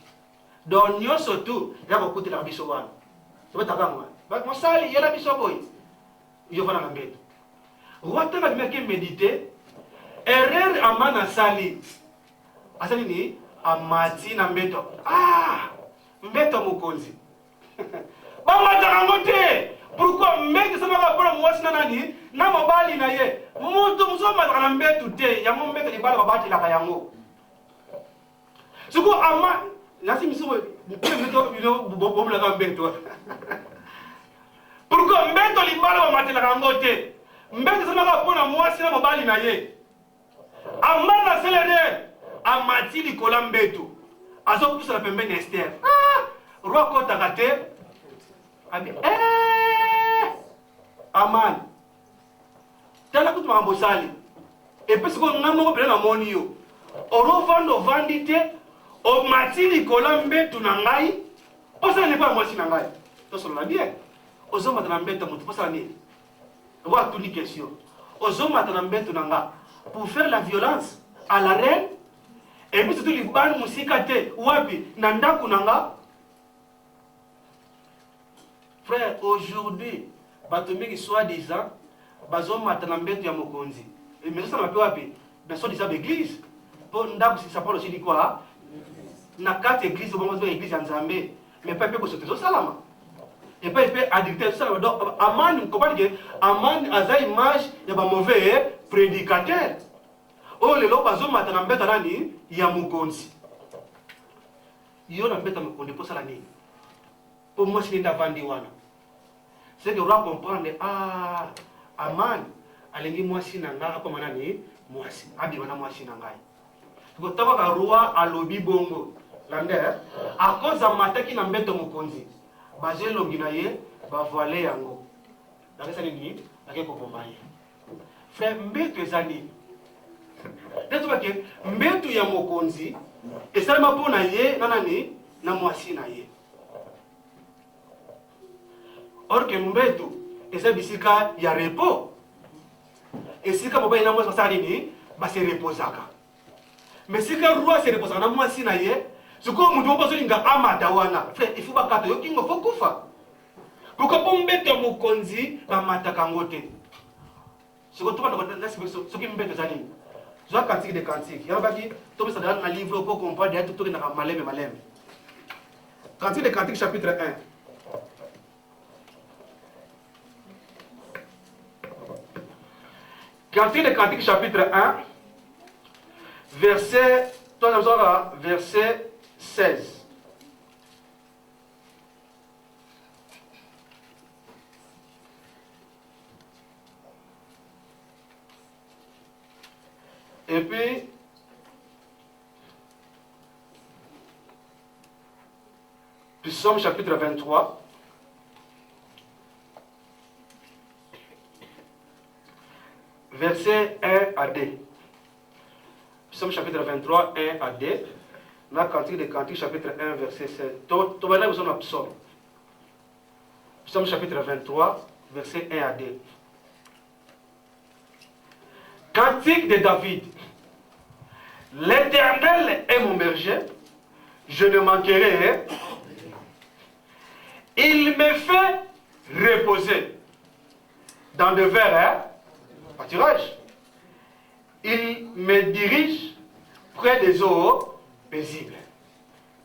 donc nyonso tu ya kokutelaka biso wana tobetakango mosali yela biso boye yo vanda na mbeto rwatanga dimeke méditer erreur Aman asali asali ni amati na mbeto mbeto mokonzi bamataka ngo te pourquoi mbeto samaka mpona mwasi na nani na mobali na ye mutu mosu amataka na mbeto te yango mbeto libala babatelaka yango siko ama nasi miso bomulaka mbeto pourquoi mbeto libala bamatelaka yango te mbeto samaka mpona mwasi na mobali na ye amana selere amati likola mbeto azopusana pembeni Esther roi kotaka te abi Aman tala kutu makambo sali epesi ko nga moko pele na moni yo orovanda ovandi te omati likola mbeto na ngai osala nepo ya mwasi na ngai tosolola bien ozomata na mbeto moto posala nini roi atuni question ozomata na mbeto na nga pour faire la violence à la reine et puis surtout libani musika te wapi na ndako na nga frère aujourd'hui bato mingi soi-disant bazomata na mbeto ya mokonzi mais ça mape wapi na soi-disant l'église po ndako ça parle aussi de quoi na kati église bongo zo église ya Nzambe mais pas pe ko sotezo salama et pas pe addicté salama donc Aman comprendre que Aman aza image ya ba mauvais prédicateur oh lelo bazomata na mbeto nani ya mokonzi yo na mbeto mokonzi po sala nini po mwasi linda vandi wana c'est que roi comprendre Aman alingi mwasi na nga apa manani mwasi abi bana mwasi na ngai ko tabaka roi alobi bongo lande a cause mataki na mbeto mokonzi bazelongi na ye ba voile yango dakesa nini ake ko bomaye frère mbeto ezali detuba ke mbeto ya mokonzi esalema mpona ye na nani na mwasi na ye or que mbeto eza bisika ya repos esika mobali na mwasi basala nini base reposaka mais sika roi se reposaka na mwasi na ye sikoyo mutu moko azolinga amata wana frère il faut bakata yo kingo fo kufa pourquoi po mbeto ya mokonzi bamataka ngo te sikoyo tobanda soki mbeto eza nini zwa cantique de cantique yabaki tobisa dans le livre pour comprendre tout toki na maleme cantique de cantique chapitre 1 cantique de cantique chapitre 1 verset verset 16 et puis Psaume chapitre 23 verset 1 à 2. Psaume chapitre 23 1 à 2. La cantique de cantique chapitre 1 verset 16. Tu vas là besoin de psaume. Psaume chapitre 23 verset 1 à 2. Cantique de David. L'Éternel est mon berger, je ne manquerai. Il me fait reposer dans de verts pâturages. Il me dirige près des eaux paisibles.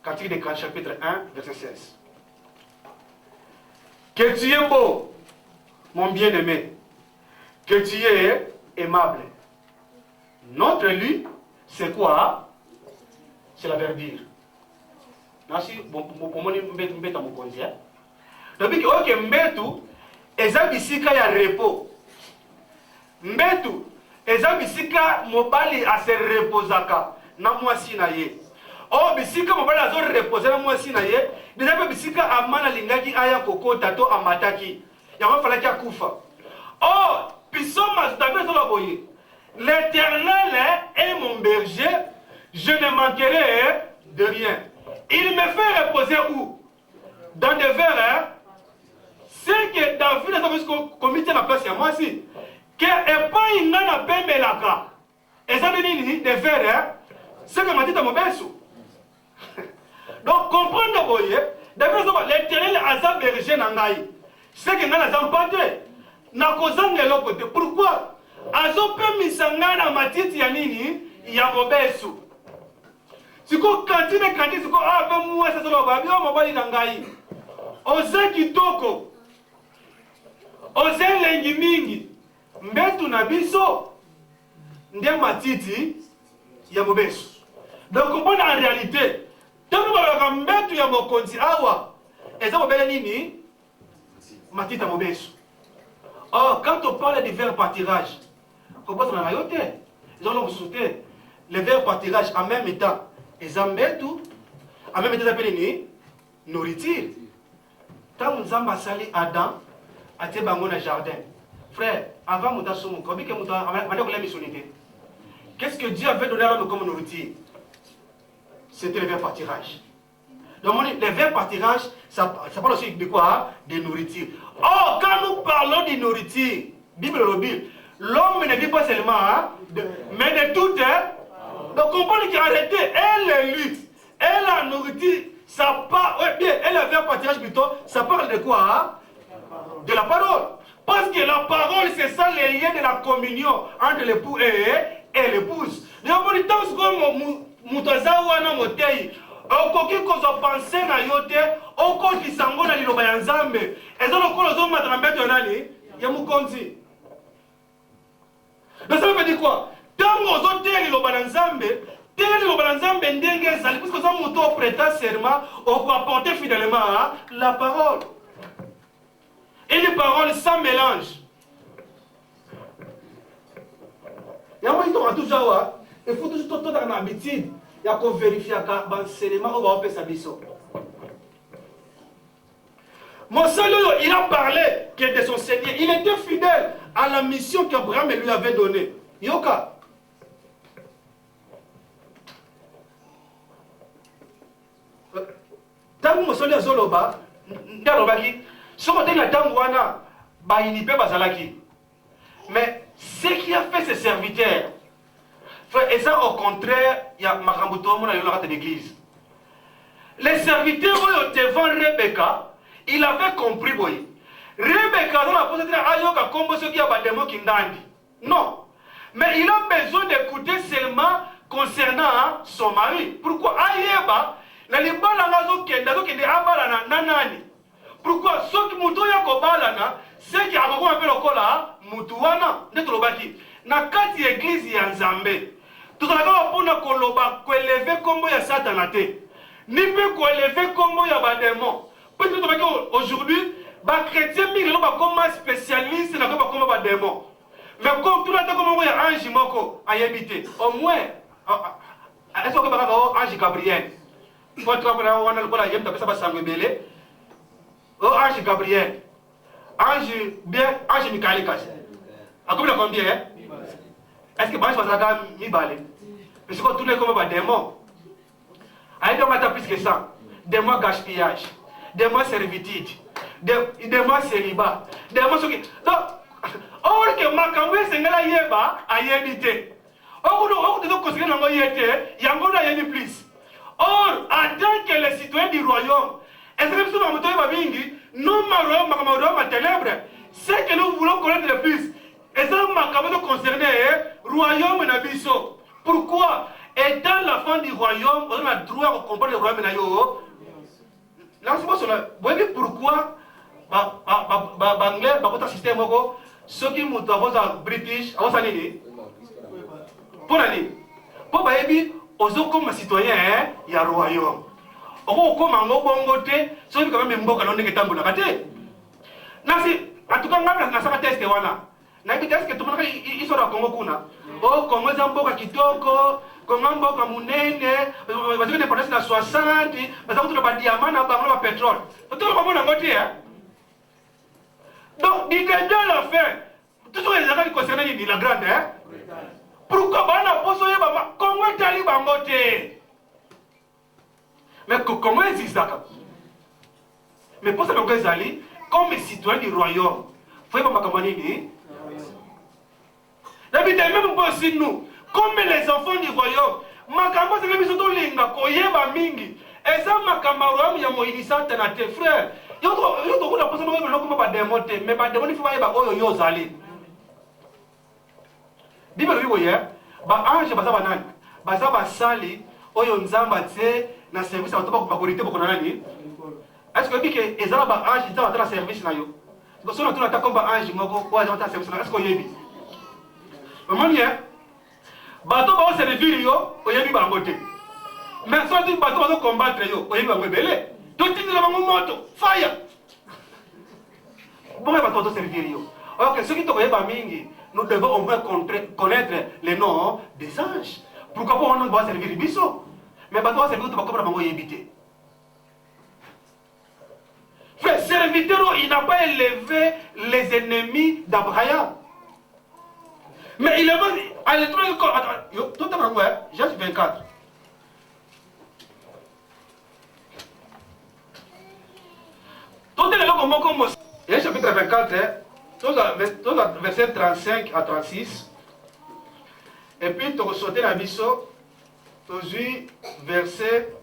Cantique de Cantique chapitre 1 verset 16. Que tu es beau, mon bien-aimé, que tu es aimable. Notre lui, c'est quoi? C'est la verdure. Nasi bomoni mbeta mokonzi. Donc ok mbetu eza bisika ya repos. Mbetu eza bisika mobali ase reposaka na mwasi na ye. O bisika mobali azo reposer na mwasi na ye, déjà pe bisika amana lingaki aya kokota to amataki. Yango falaki akufa. Oh, pisoma David so baboye. L'Éternel est mon berger, je ne manquerai de rien. Il me fait reposer où? Dans des verts. C'est que David a commis la place à moi aussi. que epai nga na pembelaka eza nini de faire c'est que matita mobesu. Donc comprendre boye d'abord l'éternel aza berger na ngai c'est que nga na zampate na kozanga eloko te. Pourquoi azopemisa ngai na matiti ya nini ya mobesu. Siko kantine siko ave muwe sasa lo babi o mobali na ngai oze kitoko oze lengi mingi mbetu na biso nde matiti ya mobesu. Donc comprendre en réalité tango balaka mbetu ya mokonzi awa eza mobele nini matiti ya mobesu. Or quand on parle de vers pâturage comprendre na yo te ils ont sauté les vers pâturage en même temps eza mbetu en même temps appelé ni nourriture. Tango nzamba sali Adam atie bango na jardin. Frère, avant muta somo kobi ke muta amana ko la missionité. Qu'est-ce que Dieu avait donné à l'homme comme nourriture? C'était le vers pâturage. Donc les vers pâturage ça parle aussi de quoi? De nourriture. Oh, quand nous parlons de nourriture, Bible le Bible, l'homme ne vit pas seulement mais de tout donc on parle qu'arrêter et les luttes et la nourriture ça parle bien et le vers pâturage plutôt ça parle de quoi? De la parole. Parce que la parole, c'est ça les liens de la communion entre l'époux et l'épouse. Donc, on dit tant que mutaza wana motei, okoki kozo penser na yote, okoki sango na liloba ya Nzambe. Ezo lokolo zo matana mbeto nani? Ya mukonzi. Donc ça veut dire quoi? Tango zo te liloba na Nzambe, te liloba na Nzambe ndenge ezali, puisque ça muto prêta serment, on peut apporter fidèlement la parole. Et les paroles sans mélange. Il faut toujours dans l'habitude. Il y a qu'on vérifie l'enseignement au bas sa biso. Mon Seigneur, il a parlé que de son Seigneur. Il était fidèle à la mission qu'Abraham lui avait donnée. Yoka. Tant mon Seigneur Zoloba, ce côté la Tangwana, il n'y peut pas aller. Mais ce qui a fait ses serviteurs, et ça au contraire, il y a Makambuto, mon de l'église. Les serviteurs devant Rebecca, il avait compris. Rebecca, dans la position Ayoka, comme ceux qui ont des mots qui n'andent. Non. Mais il a besoin d'écouter seulement concernant son mari. Pourquoi Ayeba, n'a les balles qui est à Nanani. Pourquoi ceux qui mutu ya kobalana c'est qui akoko un peu lokola mutu wana ndeto lobaki na kati église ya Nzambe tozalaka pona koloba ko élever kombo ya Satan te ni pe ko élever kombo ya ba démon peut-être tobaki aujourd'hui ba chrétien mingi loba comme spécialiste na ko kombo ba démon mais comme tout la temps kombo ya ange moko ayebité au moins est-ce que ba ange Gabriel faut travailler wana lokola yemta pesa ba sangwebele. Oh, ange Gabriel, ange bien, ange Michael Kass. À combien combien? Est-ce que ange va mi balé? Mais c'est quoi tous les comme des démons? Aïe, de plus que ça. Des mois gaspillage, des mois servitude, des mois célibat, des mois ce qui. Donc, or que Makamwe Sengala Yeba a yébité. Or, on doit considérer l'ango yété, yango na yébi plus. Or, en tant que les citoyens du royaume, est-ce que nous avons ma ténèbres, c'est que nous voulons connaître le plus. Et ça m'a concerné le royaume Nabiso. Pourquoi? Étant la fin du royaume, on a droit à comprendre le royaume Nayo. Là, c'est pas pourquoi Anglais, système, ceux qui sont British, pour aller. Pour aller, comme citoyen, il y a le royaume. Oh, comme un bongo te, so quand même mboka na ndenge tambo na kate. Nasi atuka ngaka na saka test wana. Na bi test ke tumaka iso ra Kongo kuna. Oh, Kongo za mboka kitoko, Kongo mboka munene, baziki ne potence na 60, bazaki tuna ba diamant na bango ba pétrole. Tout ba mona ngoti hein. Donc, il est dans la fin. Tout ce qui est concerné la grande hein. Pourquoi bana poso yeba Kongo tali bangote. Mais comment existe ça? Mais pour ça, comme citoyen du royaume, il faut que D'habitude, même aussi nous, comme les enfants du royaume, makambo c'est que biso linga koyeba mingi. Et ça makamaro ya moyinisa tenate frère. Yo to ko la personne ko lokuma ba démonter, mais ba démonter faut ba yeba oyo yo zali. Bible bibo ya, ba ange baza banani. Baza basali oyo nzamba tse na service ba to ba korité boko nani. Est-ce que bike ezala ba ange nzamba na service na yo? Parce que on a ta comme ba ange moko ko za ta service na est-ce que yebi? Maman ya bato ba servir yo oyebi bango te. Mais soit tu bato ba combattre yo oyebi bango belé. Tout tindi la bango moto fire. Bon ba bato servir yo. OK, ceux qui te voyaient pas mingi, nous devons au moins connaître les noms des anges. Pourquoi pas on va servir biso? Mais bato servir to ba ko bango yebité. Frère, serviteur, il n'a pas élevé les ennemis d'Abraham. Mais il est venu à l'étoile de tout à l'heure, Genèse 24. Tout à l'heure, comme chapitre 24, verset 35 à 36. Et puis, tu as sauté la biseau, tu as vu verset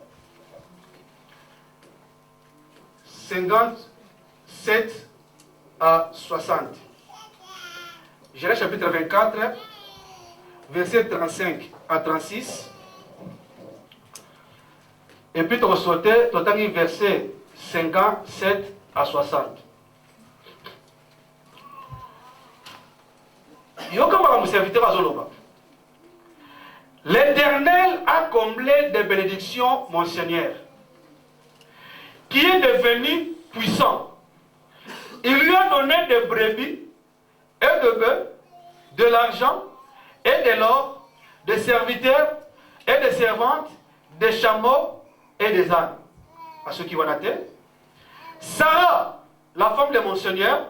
57 à 60. Genèse chapitre 24, verset 35 à 36. Et puis tu as sauté, tu as vu verset 57 à 60. L'Éternel a comblé des bénédictions, mon Seigneur, qui est devenu puissant. Il lui a donné des brebis et de bœufs, de l'argent et de l'or, des serviteurs et des servantes, des chameaux et des ânes. À ceux qui vont noter. Sarah, la femme de mon Seigneur,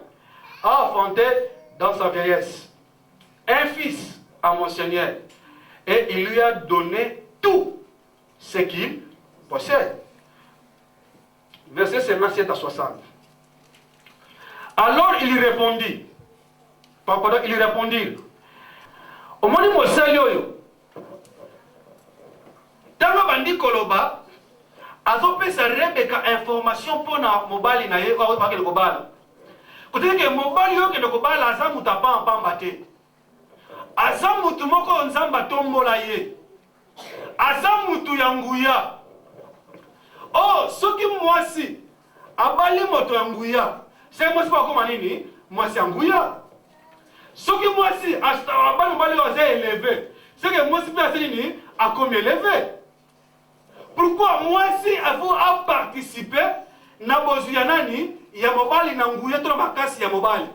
a enfanté dans sa vieillesse un fils à mon Seigneur, et il lui a donné tout ce qu'il possède. Verset 57 à 60. Alors il répondit, pardon, il répondit, au moment où Mosayoyo, Tanga Bandi Koloba, Azope sa Rebecca information pour na mobile na ye, ou pas que le kobala. Côté que mobile yo que le kobala, Azamu tapa en pambate. Azamu tu moko nzamba tombola ye. Azamu tu yanguya. Oh, ce qui moi si, abali moto yanguya. C'est moi si pas comme nini, moi si yanguya. Ce qui moi si, abali mbali oze élevé. C'est que moi si pas nini, a comme élevé. Pourquoi moi si vous a participé na bozuyanani ya mobali na nguya to makasi ya mobali.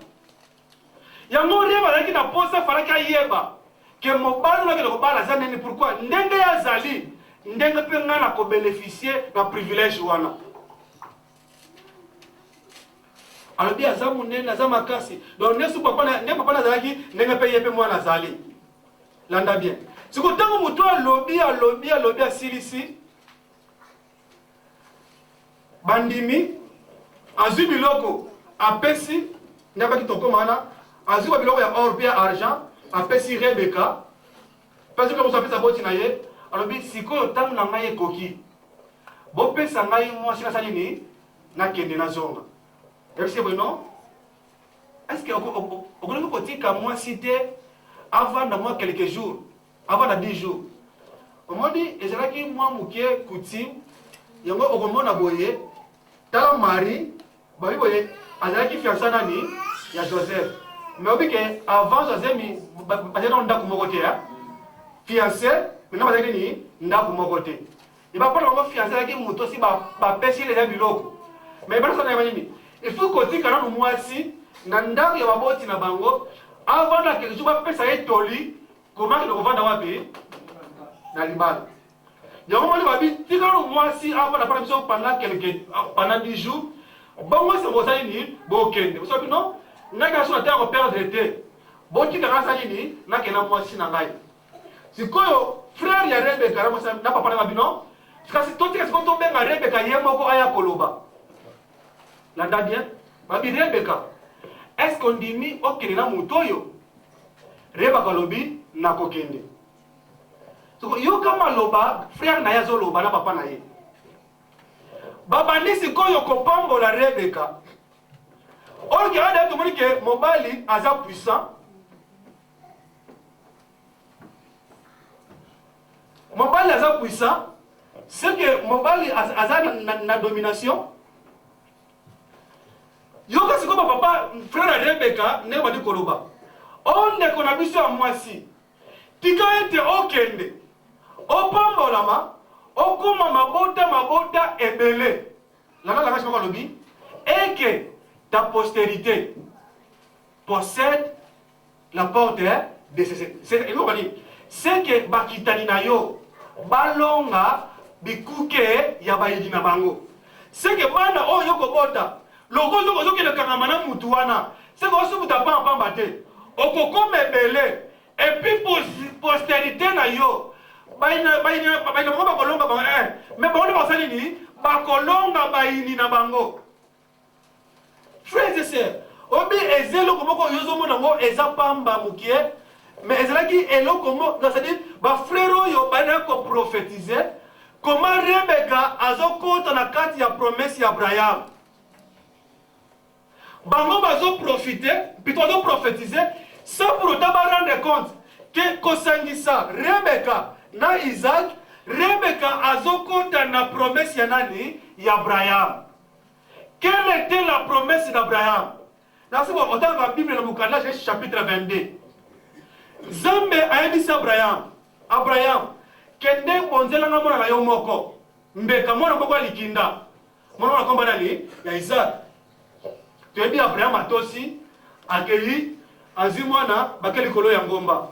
Ya mori ba ki na posa fala ka yeba que mobali na ke ko bala zaneni pourquoi ndenge ya zali ndenge pe ngana ko bénéficier na privilège wana. Alors bien azamu nena za makasi donc ne su papa na zalaki ndenge pe yebe mwana zali. Landa bien. Sikotango muto lobby a silisi bandimi azui biloko apesi n'abaki toko mana azui biloko ya or bien argent apesi Rebecca parce que vous savez ça boti na ye alors bi siko tangu na ngai ekoki bo pesa ngai moi sina salini na kende na zonga et c'est bon non est-ce que on peut dire que moi cité avant de moi quelques jours avant de 10 jours on m'a dit et c'est là que moi mouké coutume yango okomona boye tala Marie babi boye azalaki fiancé nani ya Joseph mais obi que avant Joseph mi bazana ndako moko te ya fiancé maintenant bazali ni ndako moko te il va pas le fiancé avec moto si ba pesi les biloko mais bana sana yamani il faut que tu kana mwasi na ndako ya baboti na bango avant na quelque chose ba pesa etoli comment le revendre wapi na libala. Il y a un moment où il y a un mois si avant la première pendant 10 jours, bon moi c'est vous allez dire bon kende. Vous savez non? N'a qu'à sur la terre perdre été. Bon qui n'a pas dit n'a qu'un mois si n'a pas. C'est quoi frère ya Rebecca moi ça n'a pas parlé ma non? Parce que tout est quand on met ma Rebecca hier moi ko aya koloba. La date bien. Babi Rebecca. Est-ce qu'on dit mi ok na mutoyo? rebaka lobi na kokende. So yo kama loba frère na yazo loba na papa na ye. Baba nisi ko yo kopambola Rebeka. Or que ada to moni ke mobali aza puissant. Mobali aza puissant. C'est que mobali aza na domination. Yo kasi ko papa frère Rebeka ne badi koloba. On ne kona biso ya mwasi. Tika ete okende. Opambolama, okuma mabota ebele. La chama lobi. Et que ta postérité possède la porte de ces. C'est que bakitani na yo balonga bikuke ya bayidi na bango. C'est que bana o yoko bota. Logo zo ke le kangamana mutu wana. C'est que osu mutapa pambate. Okoko mebele. Et puis postérité na yo. Baina mo bakolonga ba mais bon ba sali ni bakolonga baini na bango. Frères et sœurs, obi ezelo komoko yozo mona ngo ezapamba mukie mais ezalaki elo komo c'est-à-dire ba frère yo bana ko prophétiser comment Rebeka azokota na kati ya promesse ya Abraham. Bango bazo profiter, plutôt bazo prophétiser sans pour autant rendre compte que kosangisa Rebeka na Isaac, Rebeka azokota na promesse ya nani ya Abraham. Quelle était la promesse d'Abraham? Dans ce moment, dans la Bible, dans le chapitre 22, Zambe a dit à Abraham, kende bonzela na mona na yo moko, mbeka mona moko likinda. Mona na komba nani ya Isaac. Tu as dit Abraham atosi akeli azimwana bakeli kolo ya ngomba.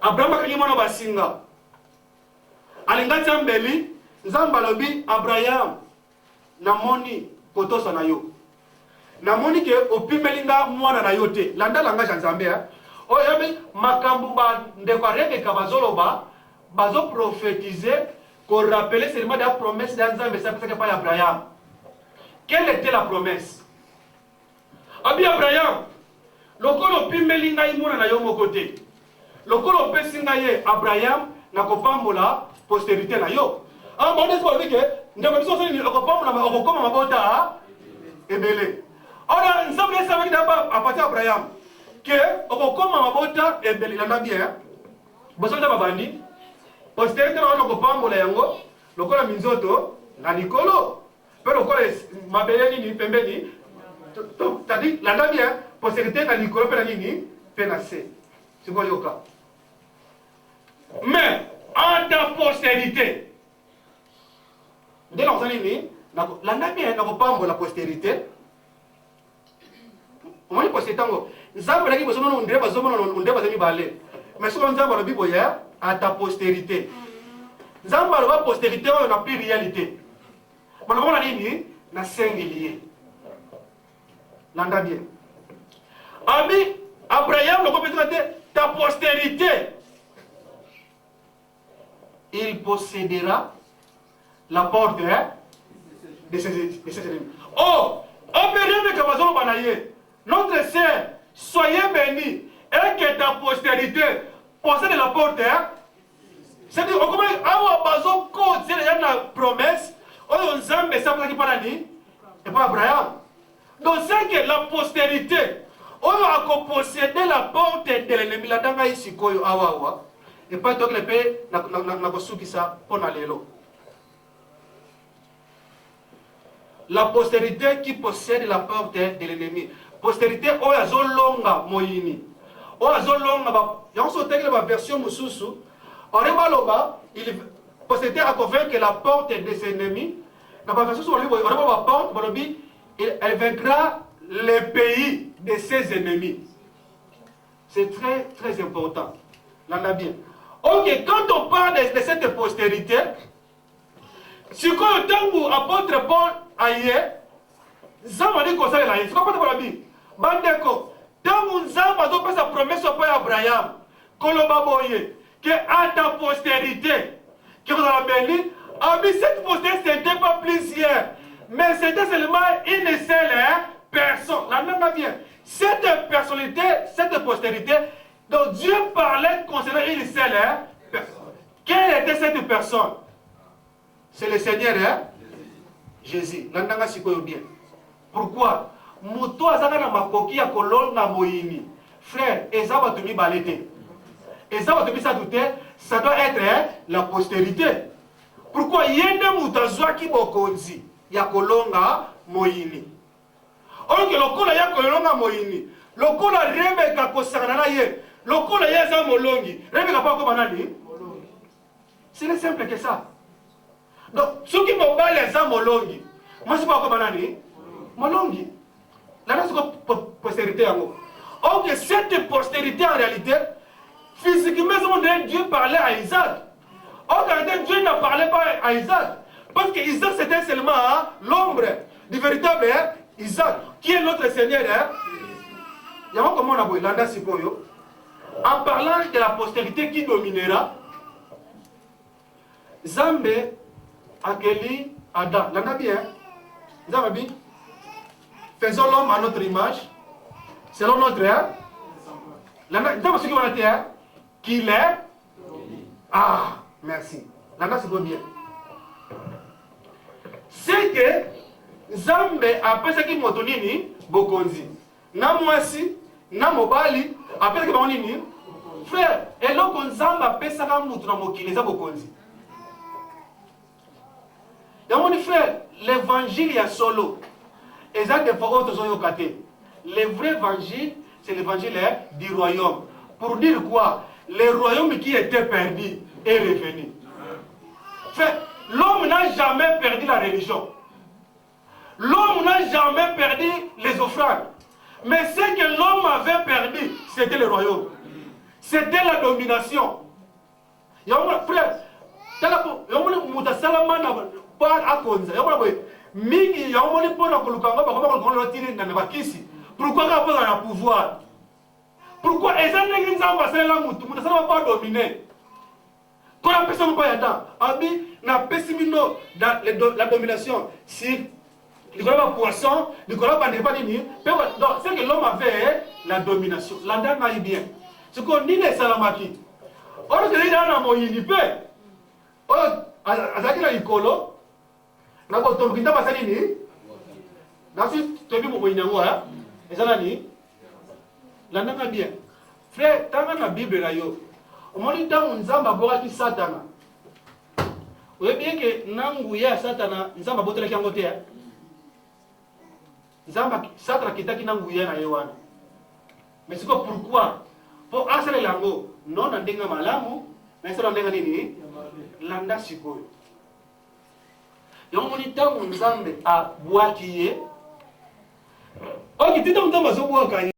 Abraham akeli mwana basinga. Alingati ambeli, Nzamba lobi Abraham namoni kotosa na yo. Namoni ke opimelinga mwana na yo te. Landa langage Nzambe o yabe makambu ba ndeko Rebeka bazoloba bazo prophétiser ko rappeler seulement la promesse d'Nzambe ça fait pas Abraham. Quelle était la promesse? Abi Abraham lokolo opimelinga mwana na yo mokote. Lokolo pesinga ye Abraham na kopambola postérité na yo. Ah bon est-ce que que ndeko biso soni okopambola okokoma mabota ebele. Ora nzambe savaki d'abord à partir Abraham que okokoma mabota ebele landa bien. Bosonda babandi postérité na okopambola yango lokola minzoto na likolo. Pe lokola mabele nini pembeni c'est-à-dire landa bien postérité na likolo pe na nini pe na se. C'est quoi yoka? Mais en ta postérité, dès lors la nabie n'a pas la postérité. On dit postérité, Zamba qui besoin on dirait on dirait balé. Mais souvent Zamba la Bible hier à ta postérité. Zamba la postérité on n'a plus réalité. Bon on a dit na singulier. Landa bien. Ami Abraham le compétité ta postérité. Il possédera la porte de ses ennemis. Oh, notre sœur, soyez bénis et que ta postérité possède la porte. C'est-à-dire, on commence à c'est la promesse. On Nzambe ça qui parle et pas Abraham. Donc c'est que la postérité, on a possédé la porte de l'ennemi. La danga ici koyo awawa. Et pas donc les pays na kosuki sa pona lelo. La postérité qui possède la porte de l'ennemi. Postérité oya zolonga moyini. Oya zolonga ba yanso tekele ba version mususu. Oreba loba il postérité a convaincu que la porte de ses ennemis. Na ba version oreba ba porte bolobi elle vaincra les pays de ses ennemis. C'est très très important. L'en a bien. Ok, quand on parle de cette postérité, si quand le temps apôtre Paul aïe, Zamba dit qu'on s'est là, c'est quoi pour la vie? Bandeko, tant Zamba a fait sa promesse au père Abraham, Kolobaboye, que à ta postérité, que vous avez béni, mais cette postérité n'était pas plusieurs, mais c'était seulement une seule personne. La même bien. Cette personnalité, cette postérité Donc Dieu parlait concernant une seule personne. Quelle était cette personne? C'est le Seigneur Jésus. Nandanga sikoyo bien. Pourquoi? Muto azaka na makoki ya kolonga moyini. Frère, eza batumi balete. Eza batumi sa douter, ça doit être la postérité. Pourquoi yende mutazwa ki bokonzi ya kolonga moyini? Oyo lokola ya kolonga moyini. Lokola Rebeka kosakana na ye. Lokola ye za molongi. Rebeka pa ko banani? C'est simple que ça. Donc, ceux qui m'ont parlé de molongi, moi je ne sais pas comment dire. Molongi. Là, c'est une postérité. Or que cette postérité, en réalité, physiquement, Dieu parlait à Isaac. Or que Dieu n'a parlé pas à Isaac. Parce que Isaac, c'était seulement l'ombre du véritable Isaac, qui est notre Seigneur. Il y a comment on a beau l'anda sipoyo. En parlant de la postérité qui dominera, Zambé Akeli Adam. L'anda bien. Zambé. Faisons l'homme à notre image, selon notre qu'il est. Ah, merci. L'anda c'est bien. C'est que Zambé après ce qui m'a donné Bokonzi. Na mwasi, na mobali, après que Baonini, frère, et là qu'on Zambé après ça quand nous avons qu'il les a Bokonzi. Et mon frère, l'évangile est solo. Et ça, des fois, le vrai évangile, c'est l'évangile du royaume. Pour dire quoi? Le royaume qui était perdu est revenu. Frère, l'homme n'a jamais perdu la religion. L'homme n'a jamais perdu les offrandes. Mais ce que l'homme avait perdu, c'était le royaume. C'était la domination. Frère, pas à cause. Mingi yamoni pona kolukanga bakoma kolukanga tiri na bakisi. Pourquoi ka pas na pouvoir? Pourquoi ezane nzamba sala mutu mutu sala pas dominer? Quand la personne pas yada, abi na pessimino dans la domination si le gros poisson, le gros pas n'est pas nini. Donc c'est que l'homme avait la domination. L'anda n'a bien. Ce qu'on dit les salamaki. On se dit dans moyini pe. Oh azaki la ikolo. Na ko to kinda basali ni na si to bi mo inyango ha ezala ni landa na bien frère tanga na bible na yo omoni tangu nzamba boka ki satana oye bien que nangu ya satana nzamba botela kyango te nzamba satana kitaki nangu ya na yewana mais c'est quoi pourquoi pour asale lango non na ndenga malamu mais ça ndenga nini landa sikoyo. Yomoni tangu nzambe a bwaki ye. Ok, tita mtamba zo bwaka ye.